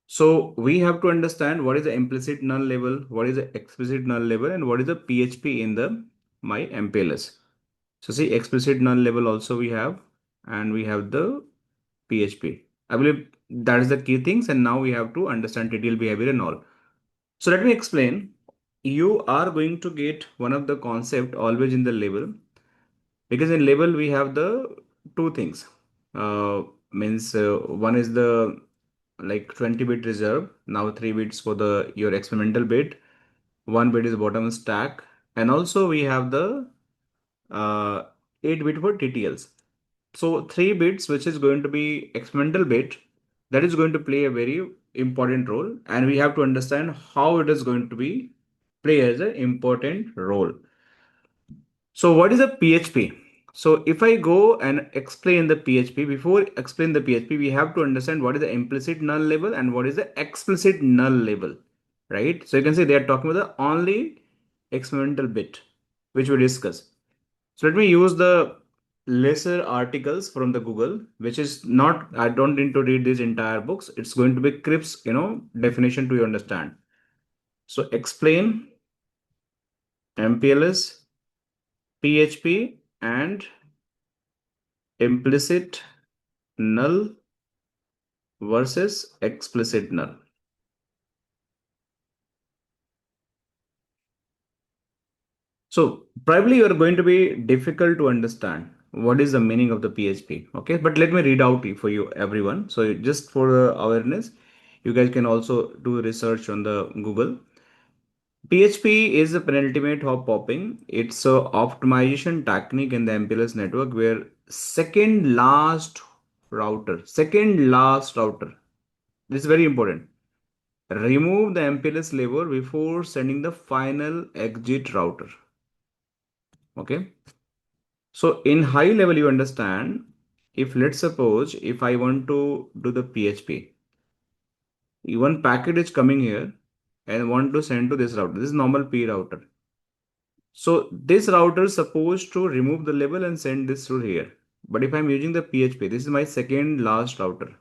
Speaker 1: So we have to understand what is the implicit null label, what is the explicit null label, and what is the PHP in the my MPLS. So see, explicit null label also we have, and we have the PHP. I believe that is the key things, and now we have to understand TTL behavior and all. So let me explain. You are going to get one of the concept always in the label, because in label we have the two things. Means one is the like 20-bit reserve. Now 3 bits for the your experimental bit. 1 bit is bottom stack, and also we have the 8-bit for TTLs. So 3 bits, which is going to be experimental bit, that is going to play a very important role, and we have to understand how it is going to be play as an important role. So what is a PHP? So if I go and explain the PHP, before explain the PHP, we have to understand what is the implicit null label and what is the explicit null label, right? So you can say they are talking about the only experimental bit, which we discuss. So let me use the lesser articles from the Google, which is not, I don't need to read these entire books. It's going to be crisp, definition to you understand. So explain MPLS, PHP, and implicit null versus explicit null. So probably you are going to be difficult to understand what is the meaning of the PHP. Okay, but let me read out for you everyone. So just for awareness, you guys can also do research on the Google. PHP is a penultimate hop popping. It's a optimization technique in the MPLS network where second last router. This is very important. Remove the MPLS label before sending the final exit router. Okay. So in high level, you understand, if let's suppose if I want to do the PHP, one packet is coming here and want to send to this router. This is normal P router. So this router is supposed to remove the label and send this through here. But if I'm using the PHP, this is my second last router.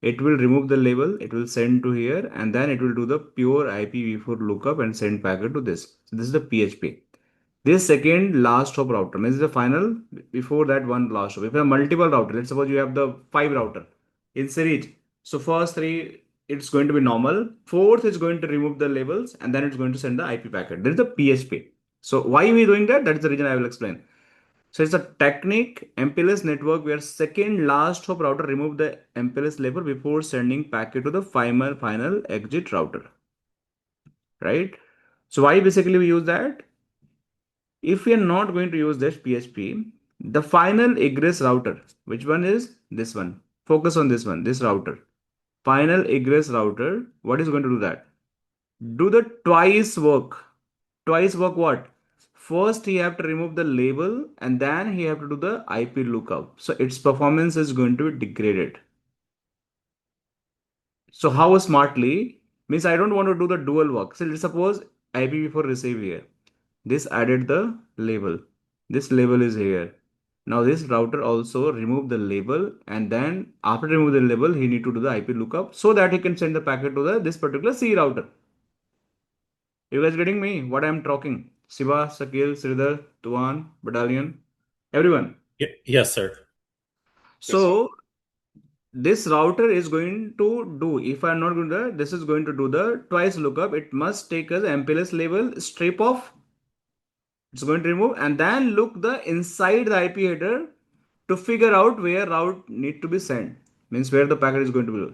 Speaker 1: It will remove the label, it will send to here, and then it will do the pure IPv4 lookup and send packet to this. So this is the PHP. This second last hop router means the final before that one last hop. If you have multiple router, let's suppose you have the 5 router in series. So first 3 it's going to be normal. Fourth is going to remove the labels and then it's going to send the IP packet. There is the PHP. So why are we doing that? That is the reason I will explain. So it's a technique MPLS network where second last hop router remove the MPLS label before sending packet to the final exit router. Right? So why basically we use that? If we are not going to use this PHP, the final egress router, which one is this one? Focus on this one, this router. Final egress router, what is going to do that? Do the twice work. Twice work what? First, he have to remove the label and then he have to do the IP lookup. So its performance is going to be degraded. So how smartly? Means I don't want to do the dual work. So let's suppose IPv4 receive here. This added the label. This label is here. Now this router also remove the label, and then after remove the label, he need to do the IP lookup so that he can send the packet to the this particular C router. You guys getting me? What I'm talking? Siva, Sakil, Sridhar, Tuan, Battalion, everyone.
Speaker 2: Yes, sir.
Speaker 1: So this router is going to do, if I'm not going to, this is going to do the twice lookup. It must take us MPLS label strip off. It's going to remove and then look the inside the IP header to figure out where route need to be sent. Means where the packet is going to be.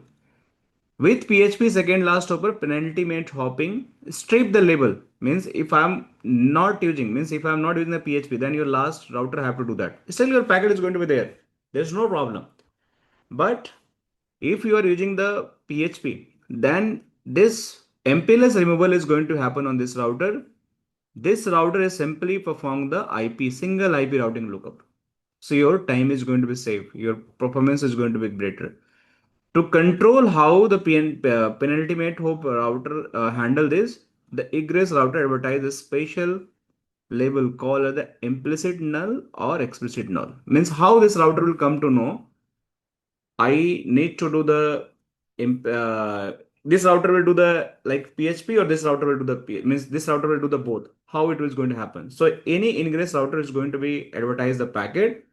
Speaker 1: With PHP second last hopper penultimate hopping, strip the label. Means if I'm not using, means if I'm not using the PHP, then your last router have to do that. Still your packet is going to be there. There's no problem. But if you are using the PHP, then this MPLS removal is going to happen on this router. This router is simply perform the IP, single IP routing lookup. So your time is going to be saved. Your performance is going to be greater. To control how the penultimate hop router handle this, the egress router advertise a special label called the implicit null or explicit null. Means how this router will come to know I need to do the this router will do the like PHP or this router will do the means this router will do the both. How it is going to happen? So any ingress router is going to be advertise the packet.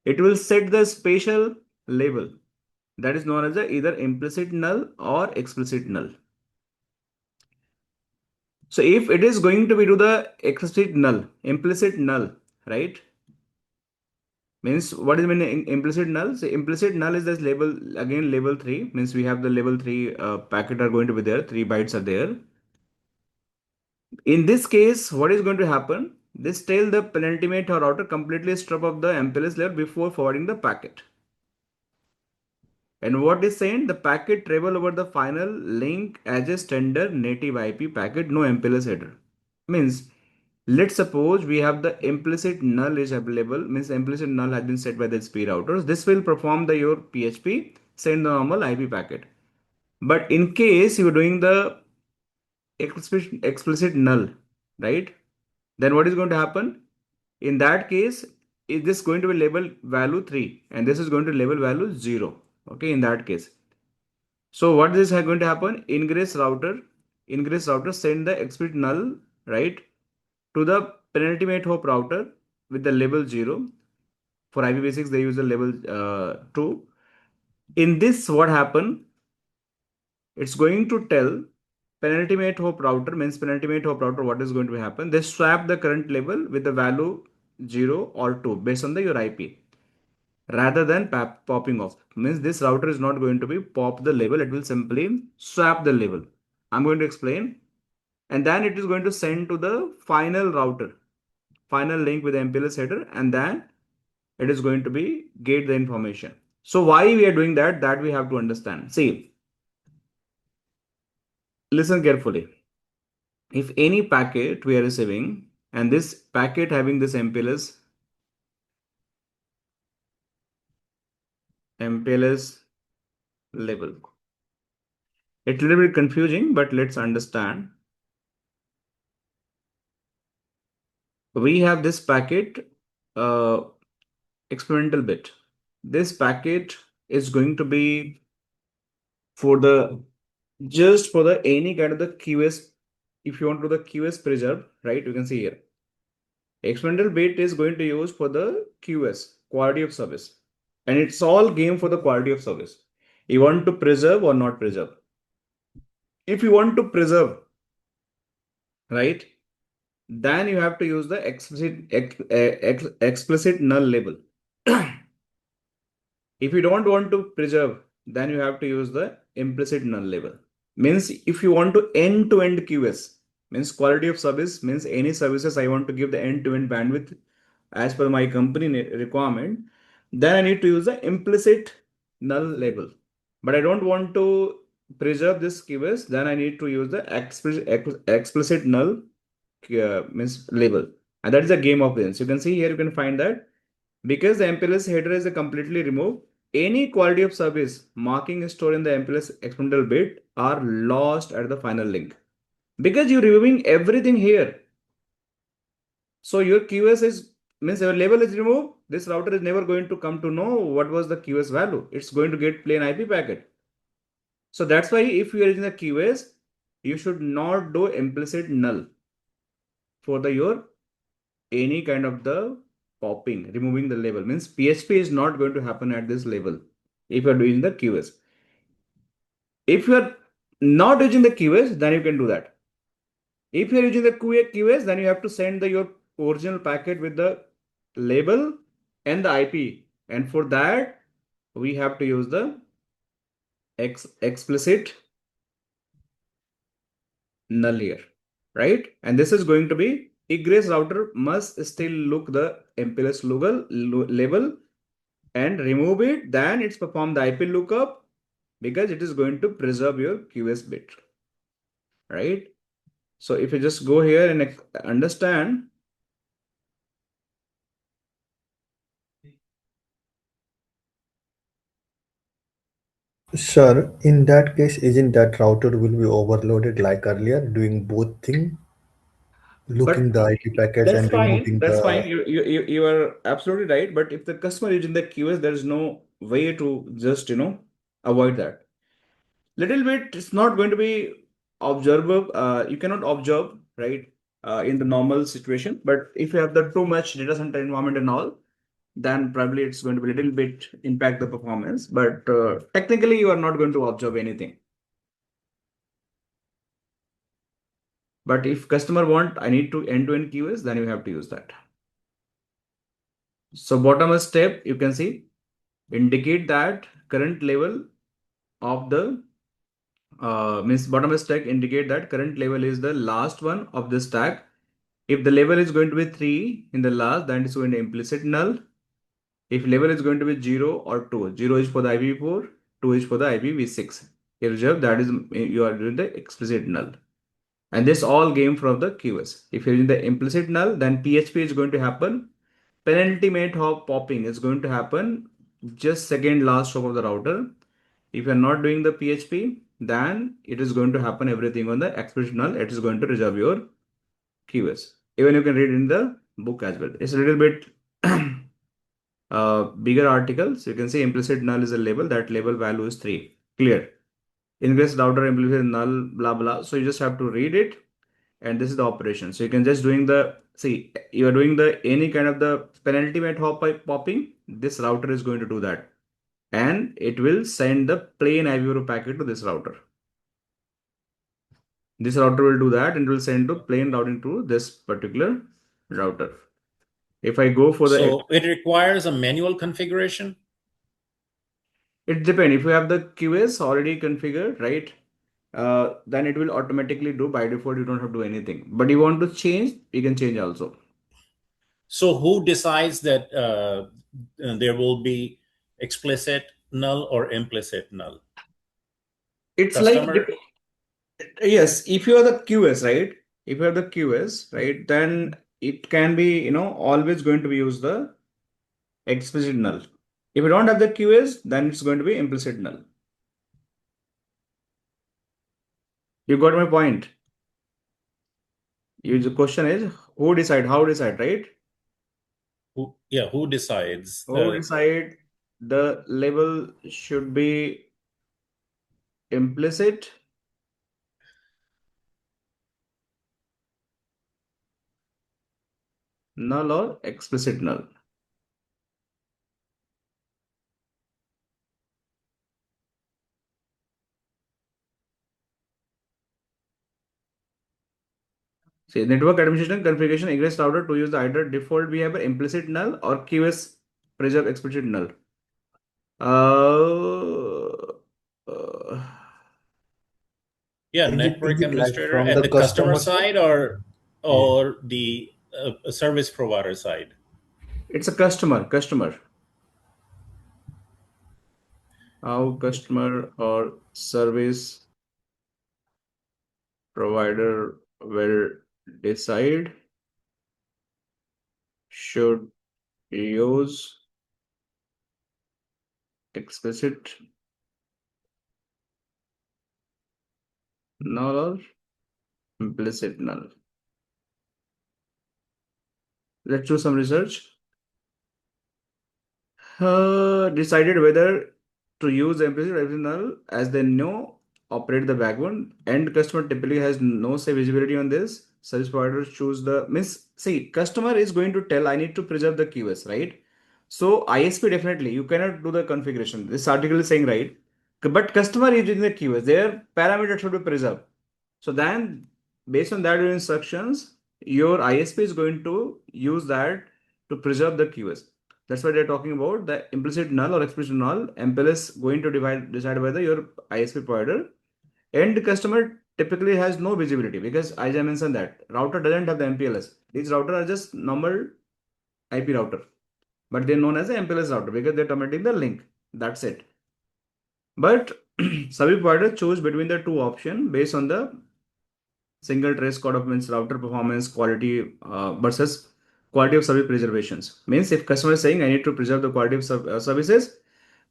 Speaker 1: It will set the special label that is known as the either implicit null or explicit null. So if it is going to be to the implicit null, right? Means what is mean implicit null? So implicit null is this label again label 3 means we have the label 3 packet are going to be there, 3 bytes are there. In this case, what is going to happen? This tell the penultimate or router completely strip of the MPLS layer before forwarding the packet. And what is saying? The packet travel over the final link as a standard native IP packet, no MPLS header. Means let's suppose we have the implicit null is available, means implicit null has been set by the SP routers. This will perform the your PHP, send the normal IP packet. But in case you're doing the explicit null, right? Then what is going to happen? In that case, is this going to be label value 3 and this is going to label value 0. Okay, in that case. So what is going to happen? Ingress router send the explicit null, right, to the penultimate hop router with the label 0. For IPv6, they use the label 2. In this, what happen? It's going to tell penultimate hop router means penultimate hop router what is going to happen. They swap the current label with the value 0 or 2 based on the your IP rather than popping off. Means this router is not going to be pop the label. It will simply swap the label. I'm going to explain. And then it is going to send to the final router, final link with the MPLS header, and then it is going to be get the information. So why we are doing that? That we have to understand. See, listen carefully. If any packet we are receiving, and this packet having this MPLS label, it's a little bit confusing, but let's understand. We have this packet experimental bit. This packet is going to be for the just for the any kind of the QS. If you want to do the QS preserve, right? You can see here. Experimental bit is going to use for the QS, quality of service. And it's all game for the quality of service. You want to preserve or not preserve. If you want to preserve, right, then you have to use the explicit null label. If you don't want to preserve, then you have to use the implicit null label. Means if you want to end-to-end QS, means quality of service, means any services I want to give the end-to-end bandwidth as per my company requirement, then I need to use the implicit null label. But I don't want to preserve this QS, then I need to use the explicit null means label. And that is a game of this. You can see here, you can find that because the MPLS header is a completely removed, any quality of service marking stored in the MPLS experimental bit are lost at the final link. because you're removing everything here. So your QS is means your label is removed. This router is never going to come to know what was the QS value. It's going to get plain IP packet. So that's why if you are using the QS, you should not do implicit null for the your any kind of the popping, removing the label. Means PHP is not going to happen at this level if you are doing the QS. If you are not using the QS, then you can do that. If you are using the QS, then you have to send your original packet with the label and the IP. And for that, we have to use the explicit null here, right? And this is going to be egress router must still look the MPLS label and remove it. Then it's perform the IP lookup because it is going to preserve your QS bit, right? So if you just go here and understand.
Speaker 3: Sir, in that case, isn't that router will be overloaded like earlier, doing both thing,
Speaker 1: But
Speaker 3: looking the IP packets
Speaker 1: that's
Speaker 3: and
Speaker 1: fine.
Speaker 3: removing
Speaker 1: That's
Speaker 3: the.
Speaker 1: fine. You are absolutely right. But if the customer is in the QS, there is no way to just, avoid that. Little bit, it's not going to be observable. You cannot observe, right, in the normal situation. But if you have the too much data center environment and all, then probably it's going to be a little bit impact the performance. But technically, you are not going to observe anything. But if customer want, I need to end-to-end QS, then you have to use that. So bottom step, you can see indicate that current level of the means bottom stack indicate that current level is the last one of the stack. If the level is going to be 3 in the last, then it's going to implicit null. If level is going to be 0 or 2, 0 is for the IPv4, 2 is for the IPv6. If reserve, that is you are doing the explicit null. And this all came from the QS. If you're in the implicit null, then PHP is going to happen. Penultimate hop popping is going to happen just second last hop of the router. If you're not doing the PHP, then it is going to happen everything on the explicit null. It is going to reserve your QS. Even you can read in the book as well. It's a little bit bigger articles. You can see implicit null is a label. That label value is 3. Clear. Ingress router implicit null, blah, blah. So you just have to read it. And this is the operation. So you can just doing the, see, you are doing the any kind of the penultimate hop popping. This router is going to do that. And it will send the plain IPv4 packet to this router. This router will do that and will send to plain routing to this particular router. If I go for the,
Speaker 2: So it requires a manual configuration.
Speaker 1: it depends. If you have the QS already configured, right? Then it will automatically do by default. You don't have to do anything. But you want to change, you can change also.
Speaker 2: So who decides that there will be explicit null or implicit null?
Speaker 1: It's like,
Speaker 2: Customer.
Speaker 1: yes, if you are the QS, right? If you are the QS, right, then it can be, always going to be use the explicit null. If you don't have the QS, then it's going to be implicit null. You got my point. The question is who decide, how decide, right?
Speaker 2: Who decides?
Speaker 1: Who decide the label should be implicit, null or explicit null? See, network administration configuration egress router to use the either default behavior implicit null or QS preserve explicit null. Uh, uh,
Speaker 2: Yeah,
Speaker 3: Is
Speaker 2: network
Speaker 3: it like
Speaker 2: administrator
Speaker 3: from
Speaker 2: at
Speaker 3: the
Speaker 2: the customer
Speaker 3: customer side?
Speaker 2: side or
Speaker 3: Yeah.
Speaker 2: the service provider side.
Speaker 1: it's a customer. How customer or service provider will decide should use explicit null or implicit null. Let's do some research. Decided whether to use implicit or null as they know operate the backbone. End customer typically has no say visibility on this. Service providers choose the miss. See, customer is going to tell I need to preserve the keywords, right? So ISP definitely you cannot do the configuration. This article is saying right, but customer is using the keywords. Their parameter should be preserved. So then, based on that instructions, your ISP is going to use that to preserve the keywords. That's why they're talking about the implicit null or explicit null. MPLS going to decide whether your ISP provider end customer typically has no visibility because as I mentioned that router doesn't have the MPLS. These routers are just normal IP router, but they're known as the MPLS router because they're terminating the link. That's it. But service provider choose between the two options based on the single trace code of means router performance quality versus quality of service preservations. Means if customer is saying I need to preserve the quality of services,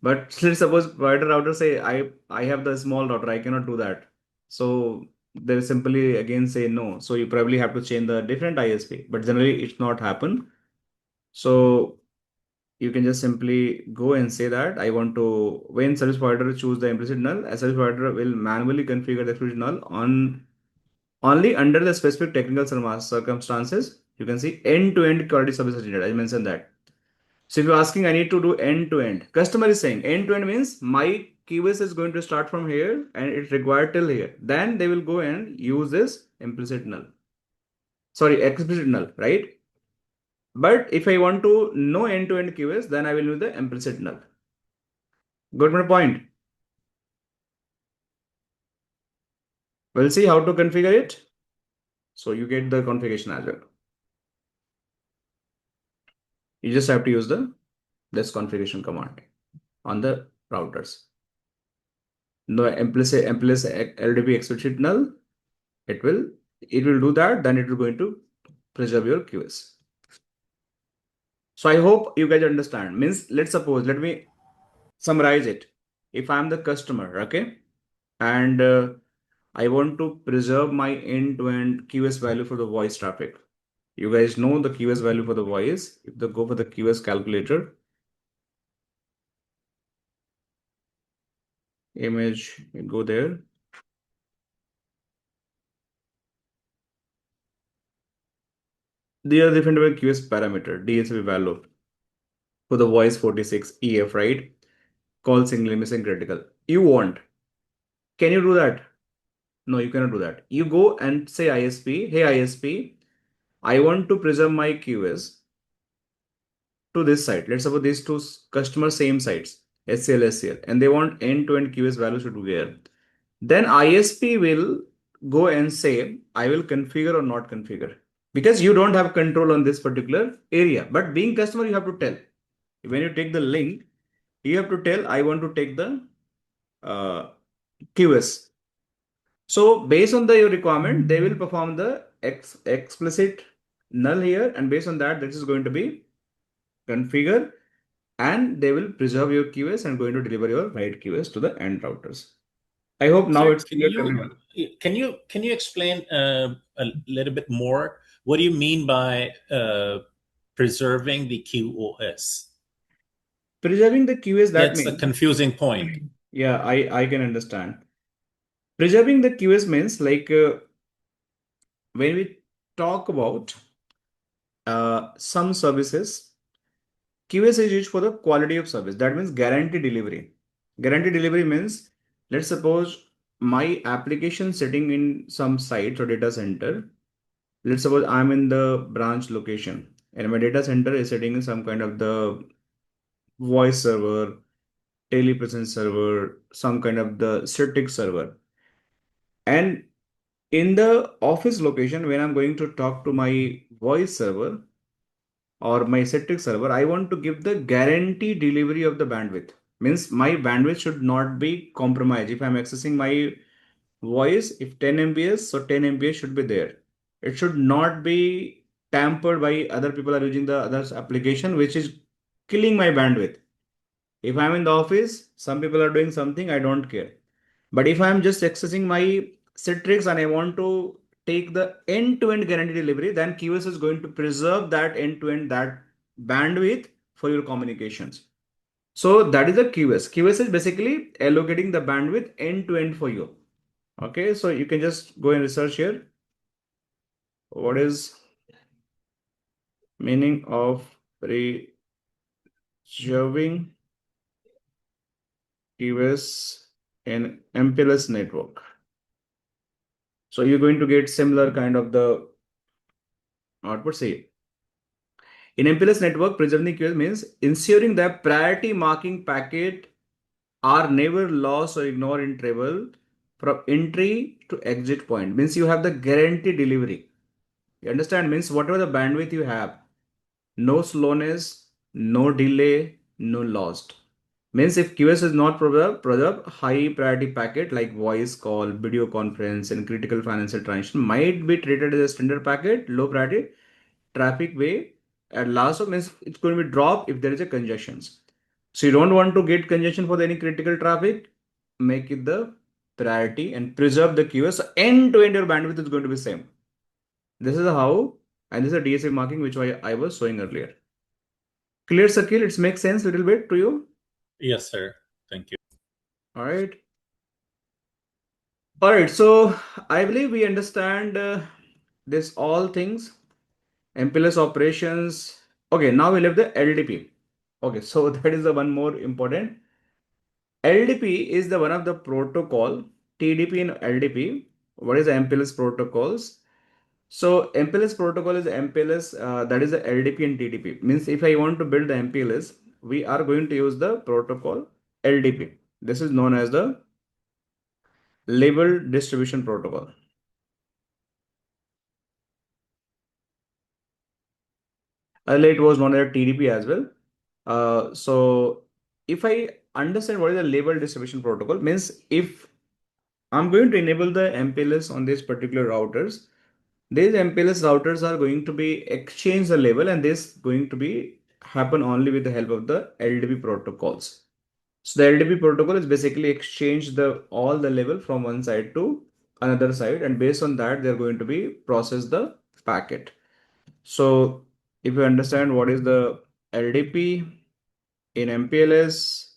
Speaker 1: but let's suppose provider router say I have the small router, I cannot do that. So they simply again say no. So you probably have to change the different ISP, but generally it's not happen. So you can just simply go and say that I want to, when service provider choose the implicit null, a service provider will manually configure the explicit null on only under the specific technical circumstances. You can see end-to-end quality service is needed. I mentioned that. So if you're asking, I need to do end-to-end. Customer is saying end-to-end means my keyword is going to start from here and it's required till here. Then they will go and use this implicit null. Sorry, explicit null, right? But if I want to know end-to-end keywords, then I will use the implicit null. Got my point? We'll see how to configure it. So you get the configuration as well. You just have to use this configuration command on the routers. No implicit LDP explicit null. It will do that. Then it will going to preserve your QoS. So I hope you guys understand. Means let's suppose, let me summarize it. If I'm the customer, okay, and I want to preserve my end-to-end QoS value for the voice traffic. You guys know the QoS value for the voice. If they go for the QoS calculator, image, you go there. There are different QoS parameter, DSP value for the voice 46 EF, right? Call single missing critical. You want. Can you do that? No, you cannot do that. You go and say ISP, hey ISP, I want to preserve my QoS to this site. Let's suppose these two customers same sites, SCL, and they want end-to-end QoS value should be there. Then ISP will go and say, I will configure or not configure. Because you don't have control on this particular area. But being customer, you have to tell. When you take the link, you have to tell, I want to take the QoS. So based on your requirement, they will perform the explicit null here. And based on that, this is going to be configure and they will preserve your QoS and going to deliver your right QoS to the end routers. I hope now
Speaker 2: Sir,
Speaker 1: it's clear to everyone.
Speaker 2: Can you explain a little bit more? What do you mean by preserving the QoS?
Speaker 1: Preserving the QoS, that
Speaker 2: That's a
Speaker 1: means
Speaker 2: confusing point.
Speaker 1: yeah, I can understand. Preserving the QoS means like when we talk about some services, QoS is used for the quality of service. That means guarantee delivery. Guarantee delivery means, let's suppose my application sitting in some site or data center. Let's suppose I'm in the branch location and my data center is sitting in some kind of the voice server, telepresence server, some kind of the static server. And in the office location, when I'm going to talk to my voice server or my static server, I want to give the guarantee delivery of the bandwidth. Means my bandwidth should not be compromised. If I'm accessing my voice, if 10 Mbps, so 10 Mbps should be there. It should not be tampered by other people are using the other application, which is killing my bandwidth. If I'm in the office, some people are doing something, I don't care. But if I'm just accessing my Citrix and I want to take the end-to-end guarantee delivery, then QoS is going to preserve that end-to-end, that bandwidth for your communications. So that is the QoS. QoS is basically allocating the bandwidth end-to-end for you. Okay, so you can just go and research here. What is meaning of preserving QoS in MPLS network? So you're going to get similar kind of the output. Say in MPLS network, preserving QoS means ensuring that priority marking packet are never lost or ignored in travel from entry to exit point. Means you have the guaranteed delivery. You understand? Means whatever the bandwidth you have, no slowness, no delay, no lost. Means if QoS is not preserved, high priority packet like voice call, video conference, and critical financial transaction might be treated as a standard packet, low priority traffic way. At last of means it's going to be dropped if there is a congestions. So you don't want to get congestion for any critical traffic, make it the priority and preserve the QoS. So end to end your bandwidth is going to be same. This is how, and this is a DSA marking which I was showing earlier. Clear, Sakil? It makes sense a little bit to you?
Speaker 2: Yes, sir. Thank you.
Speaker 1: All right. All right. So I believe we understand this all things, MPLS operations. Okay. Now we have the LDP. Okay. So that is the one more important. LDP is the one of the protocol, TDP and LDP. What is the MPLS protocols? So MPLS protocol is MPLS, that is the LDP and TDP. Means if I want to build the MPLS, we are going to use the protocol LDP. This is known as the label distribution protocol. Earlier it was known as TDP as well. So if I understand what is the label distribution protocol, means if I'm going to enable the MPLS on these particular routers, these MPLS routers are going to be exchange the label, and this going to be happen only with the help of the LDP protocols. So the LDP protocol is basically exchange the all the label from one side to another side, and based on that they're going to be process the packet. So if you understand what is the LDP in MPLS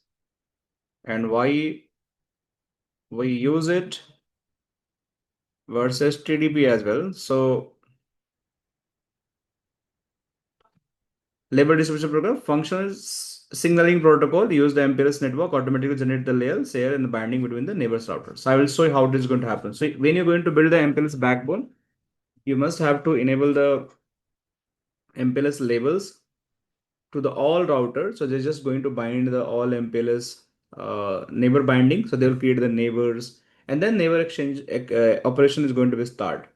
Speaker 1: and why we use it versus TDP as well. So label distribution protocol functional signaling protocol use the MPLS network automatically generate the layer, share, and the binding between the neighbors routers. So I will show you how it is going to happen. So when you're going to build the MPLS backbone, you must have to enable the MPLS labels to the all routers. So they're just going to bind the all MPLS neighbor binding. So they'll create the neighbors, and then neighbor exchange operation is going to be start.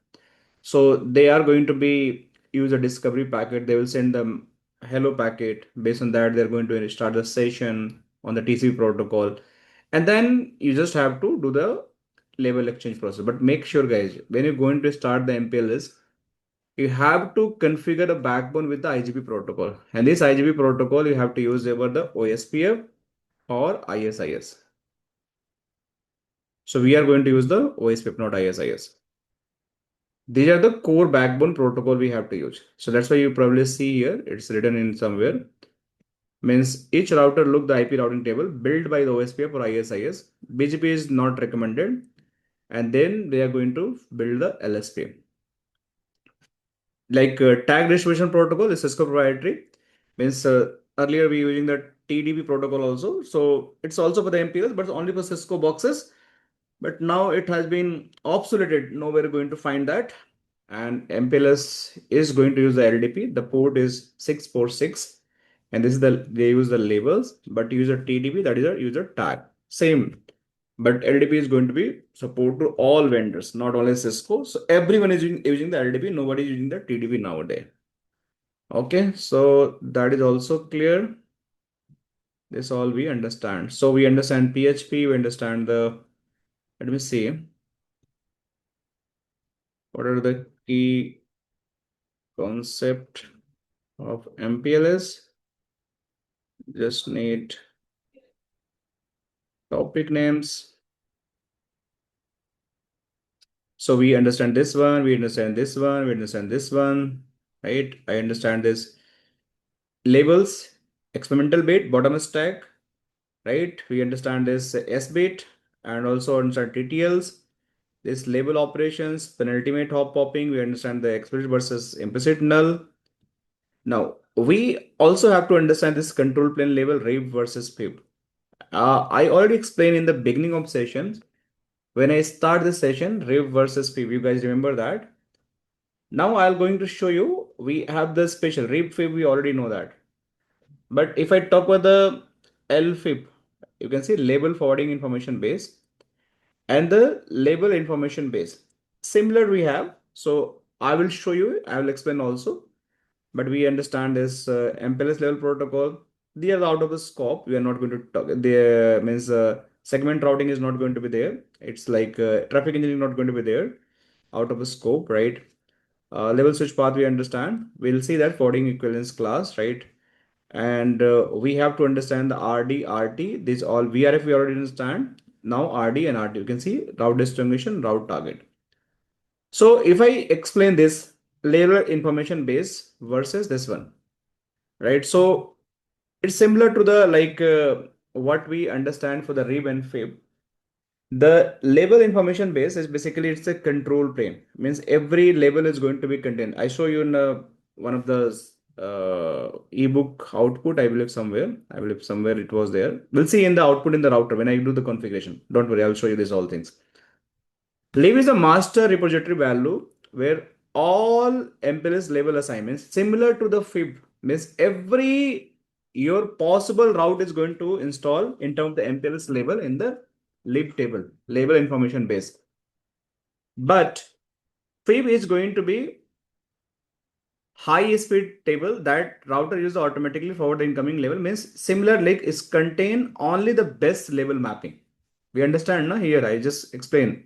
Speaker 1: So they are going to be use a discovery packet. They will send them hello packet. Based on that, they're going to start the session on the TCP protocol, and then you just have to do the label exchange process. But make sure, guys, when you're going to start the MPLS, you have to configure the backbone with the IGP protocol. And this IGP protocol, you have to use either the OSPF or ISIS. So we are going to use the OSPF, not ISIS. These are the core backbone protocol we have to use. So that's why you probably see here, it's written in somewhere. Means each router look the IP routing table built by the OSPF or ISIS. BGP is not recommended. And then they are going to build the LSP. Like tag distribution protocol is Cisco proprietary. Means earlier we were using the TDP protocol also. So it's also for the MPLS, but only for Cisco boxes. But now it has been obsoleted. Nowhere going to find that. And MPLS is going to use the LDP. The port is 646. And this is they use the labels, but use a TDP, that is a user tag. Same. But LDP is going to be support to all vendors, not only Cisco. So everyone is using the LDP. Nobody is using the TDP nowadays. Okay, so that is also clear. This all we understand. So we understand PHP, we understand let me see. What are the key concept of MPLS? Just need topic names. So we understand this one, we understand this one, we understand this one, right? I understand this labels, experimental bit, bottom stack, right? We understand this S bit and also understand TTLs, this label operations, penultimate hop popping. We understand the explicit versus implicit null. Now we also have to understand this control plane label RAID versus FIB. I already explained in the beginning of sessions when I start this session, RAID versus FIB. You guys remember that? Now I'm going to show you, we have the special RAID FIB, we already know that. But if I talk about the LFIB, you can see label forwarding information base and the label information base. Similar we have. So I will show you, I will explain also. But we understand this MPLS level protocol. They are out of the scope. We are not going to talk. The means segment routing is not going to be there. It's like traffic engineering not going to be there, out of the scope, right? Level switch path we understand. We'll see that forwarding equivalence class, right? And we have to understand the RD, RT. These all VRF we already understand. Now RD and RT. You can see route destination, route target. So if I explain this layer information base versus this one, right? So it's similar to the what we understand for the RIB and FIB. The label information base is basically it's a control plane. Means every label is going to be contained. I show you in one of the ebook output. I believe somewhere. I believe somewhere it was there. We'll see in the output in the router when I do the configuration. Don't worry, I'll show you these all things. Lib is a master repository value where all MPLS label assignments similar to the FIB means every your possible route is going to install in terms of the MPLS label in the lib table, label information base. But FIB is going to be high speed table that router uses automatically forward the incoming label means similar link is contain only the best label mapping. We understand now here I just explain.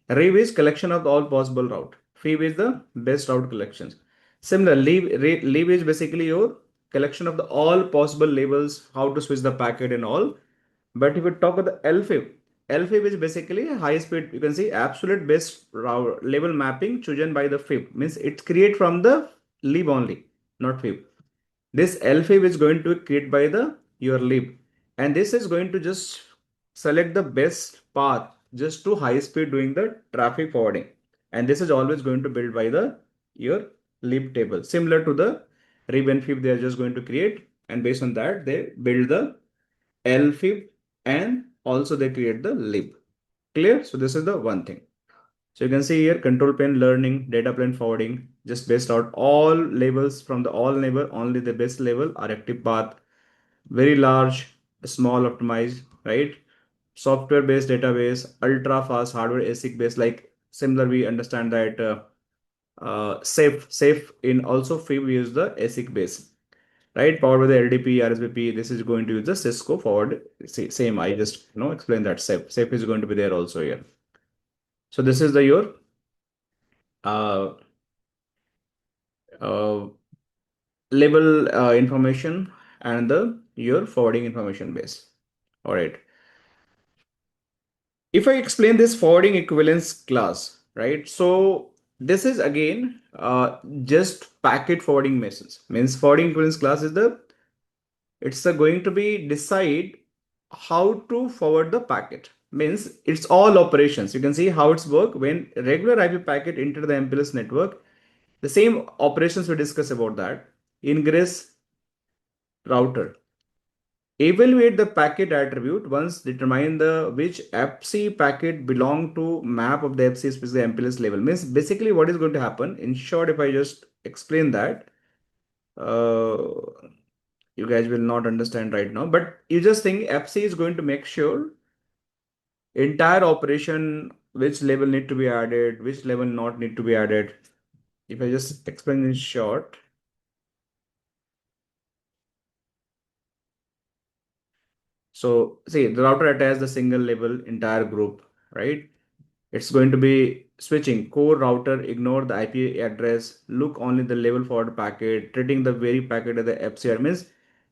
Speaker 1: RIB is collection of all possible route. FIB is the best route collections. Similarly, lib is basically your collection of the all possible labels, how to switch the packet and all. But if you talk about the LFIB, LFIB is basically high speed. You can see absolute best route label mapping chosen by the FIB. Means it's create from the lib only, not FIB. This LFIB is going to create by the your lib, and this is going to just select the best path just to high speed doing the traffic forwarding, and this is always going to build by the your lib table similar to the rib and fib. They are just going to create, and based on that they build the LFIB and also they create the lib. Clear? So this is the one thing. So you can see here control plane learning, data plane forwarding, just based out all labels from the all neighbor, only the best label are active path, very large, small optimized, right? Software based database, ultra fast hardware ASIC based, like similar we understand that safe in also FIB we use the ASIC base, right? Powered by the LDP, RSVP, this is going to use the Cisco forward. Same, I just explain that safe is going to be there also here. So this is the your uh, uh, label information and the your forwarding information base. All right. If I explain this forwarding equivalence class, right? So this is again just packet forwarding methods. Means forwarding equivalence class is the it's going to be decide how to forward the packet. Means it's all operations. You can see how it's work when regular IP packet enter the MPLS network. The same operations we discuss about that. Ingress router. Evaluate the packet attribute once determine the which FC packet belong to map of the FC specific MPLS level. Means basically what is going to happen. In short, if I just explain that, uh, you guys will not understand right now. But you just think FC is going to make sure entire operation which level need to be added, which level not need to be added. If I just explain in short. So see, the router attached the single level entire group, right? It's going to be switching core router, ignore the IP address, look only the level forward packet, treating the very packet as the FCR means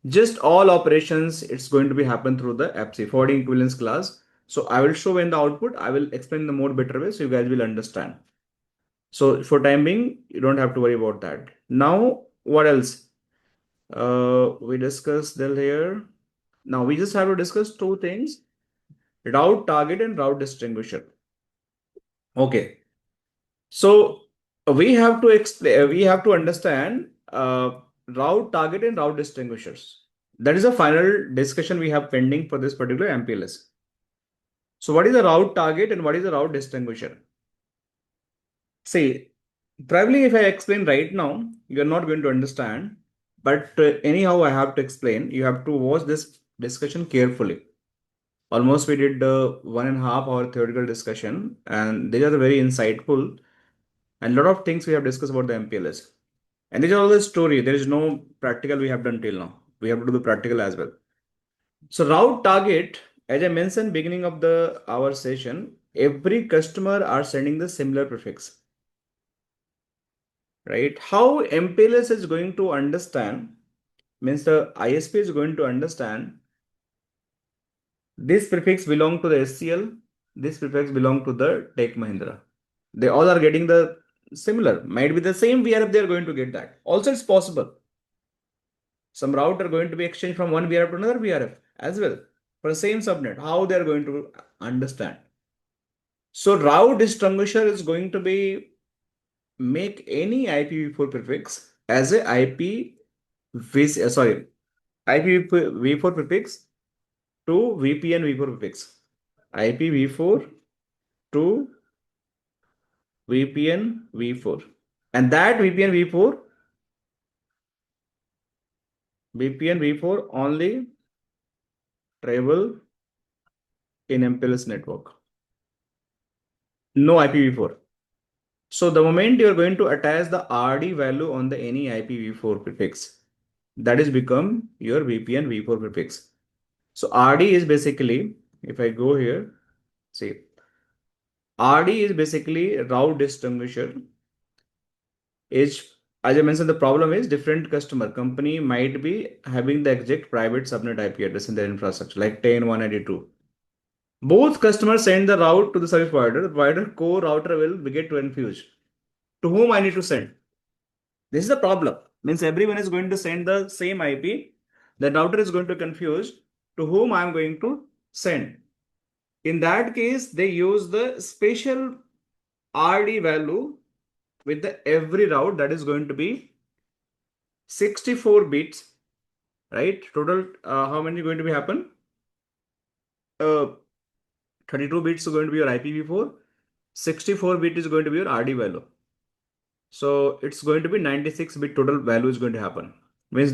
Speaker 1: just all operations. It's going to be happen through the FC forwarding equivalence class. So I will show in the output. I will explain the more better way so you guys will understand. So for time being, you don't have to worry about that. Now, what else? We discussed Dell here. Now we just have to discuss two things: route target and route distinguisher. Okay. So we have to explain. We have to understand route target and route distinguishers. That is a final discussion we have pending for this particular MPLS. So what is the route target and what is the route distinguisher? See, probably if I explain right now, you're not going to understand. But anyhow, I have to explain. You have to watch this discussion carefully. Almost we did 1.5 hour theoretical discussion, and these are very insightful. And a lot of things we have discussed about the MPLS. And these are all the story. There is no practical we have done till now. We have to do the practical as well. So route target, as I mentioned beginning of the our session, every customer are sending the similar prefix. Right? How MPLS is going to understand, means the ISP is going to understand this prefix belong to the SCL, this prefix belong to the Tech Mahindra. They all are getting the similar, might be the same VRF, they are going to get that. Also, it's possible. Some route are going to be exchanged from one VRF to another VRF as well for the same subnet. How they are going to understand? So route distinguisher is going to be make any IPv4 prefix as a IPv4 prefix to VPN v4 prefix. IPv4 to VPN v4. And that VPN v4 only travel in MPLS network. No IPv4. So the moment you're going to attach the RD value on the any IPv4 prefix, that is become your VPN v4 prefix. So RD is basically, if I go here, see, RD is basically route distinguisher. Is, as I mentioned, the problem is different customer company might be having the exact private subnet IP address in their infrastructure, like 10.192. Both customers send the route to the service provider. The provider core router will get confused. To whom I need to send? This is the problem. Means everyone is going to send the same IP. The router is going to confuse to whom I am going to send. In that case, they use the special RD value with the every route that is going to be 64 bits, right? Total, how many going to be happen? 32 bits is going to be your IPv4. 64 bit is going to be your RD value. So it's going to be 96 bit total value is going to happen. Means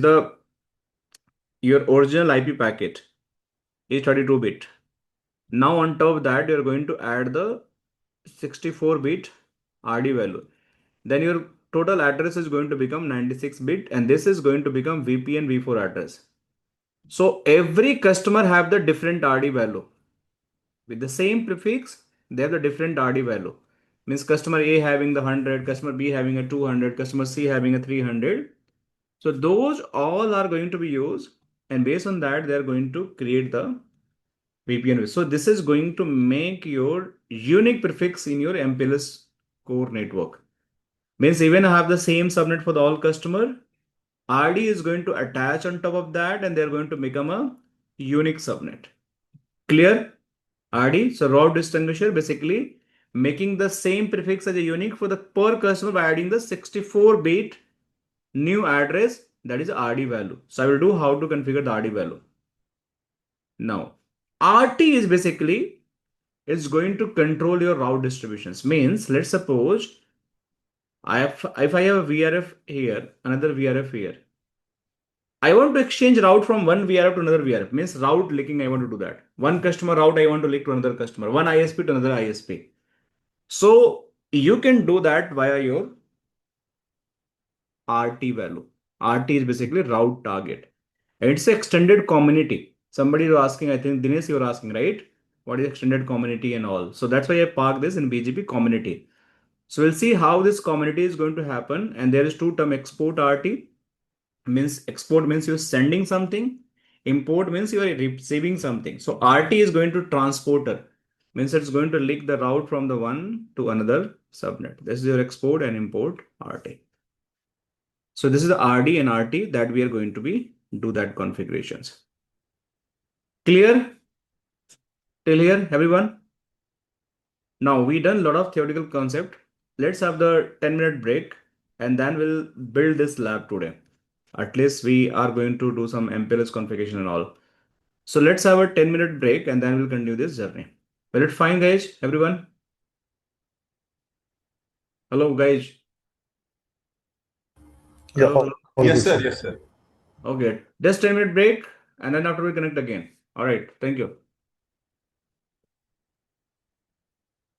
Speaker 1: your original IP packet is 32 bit. Now on top of that, you're going to add the 64 bit RD value. Then your total address is going to become 96 bit, and this is going to become VPN v4 address. So every customer have the different RD value. With the same prefix, they have the different RD value. Means customer A having the 100, customer B having a 200, customer C having a 300. So those all are going to be used, and based on that, they are going to create the VPN. So this is going to make your unique prefix in your MPLS core network. Means even I have the same subnet for the all customer, RD is going to attach on top of that, and they're going to become a unique subnet. Clear? RD, so route distinguisher, basically making the same prefix as a unique for the per customer by adding the 64 bit new address, that is RD value. So I will do how to configure the RD value. Now, RT is basically, it's going to control your route distributions. Means, let's suppose if I have a VRF here, another VRF here, I want to exchange route from one VRF to another VRF. Means route linking, I want to do that. One customer route, I want to link to another customer. One ISP to another ISP. So you can do that via your RT value. RT is basically route target. And it's extended community. Somebody is asking, I think Dinesh, you're asking, right? What is extended community and all? So that's why I park this in BGP community. So we'll see how this community is going to happen. And there is two term: export RT. Means export means you're sending something. Import means you are receiving something. So RT is going to transporter, means it's going to link the route from the one to another subnet. This is your export and import RT. So this is the RD and RT that we are going to be do that configurations. Clear? Till here, everyone? Now we done a lot of theoretical concept. Let's have the 10-minute break and then we'll build this lab today. At least we are going to do some MPLS configuration and all. So let's have a 10-minute break and then we'll continue this journey. Will it fine, guys? Everyone? Hello, guys.
Speaker 3: Yeah,
Speaker 1: Hello, hello.
Speaker 3: all
Speaker 4: Yes,
Speaker 3: good,
Speaker 4: sir.
Speaker 3: sir.
Speaker 4: Yes, sir.
Speaker 1: Okay. Just 10-minute break and then after we connect again. All right. Thank you.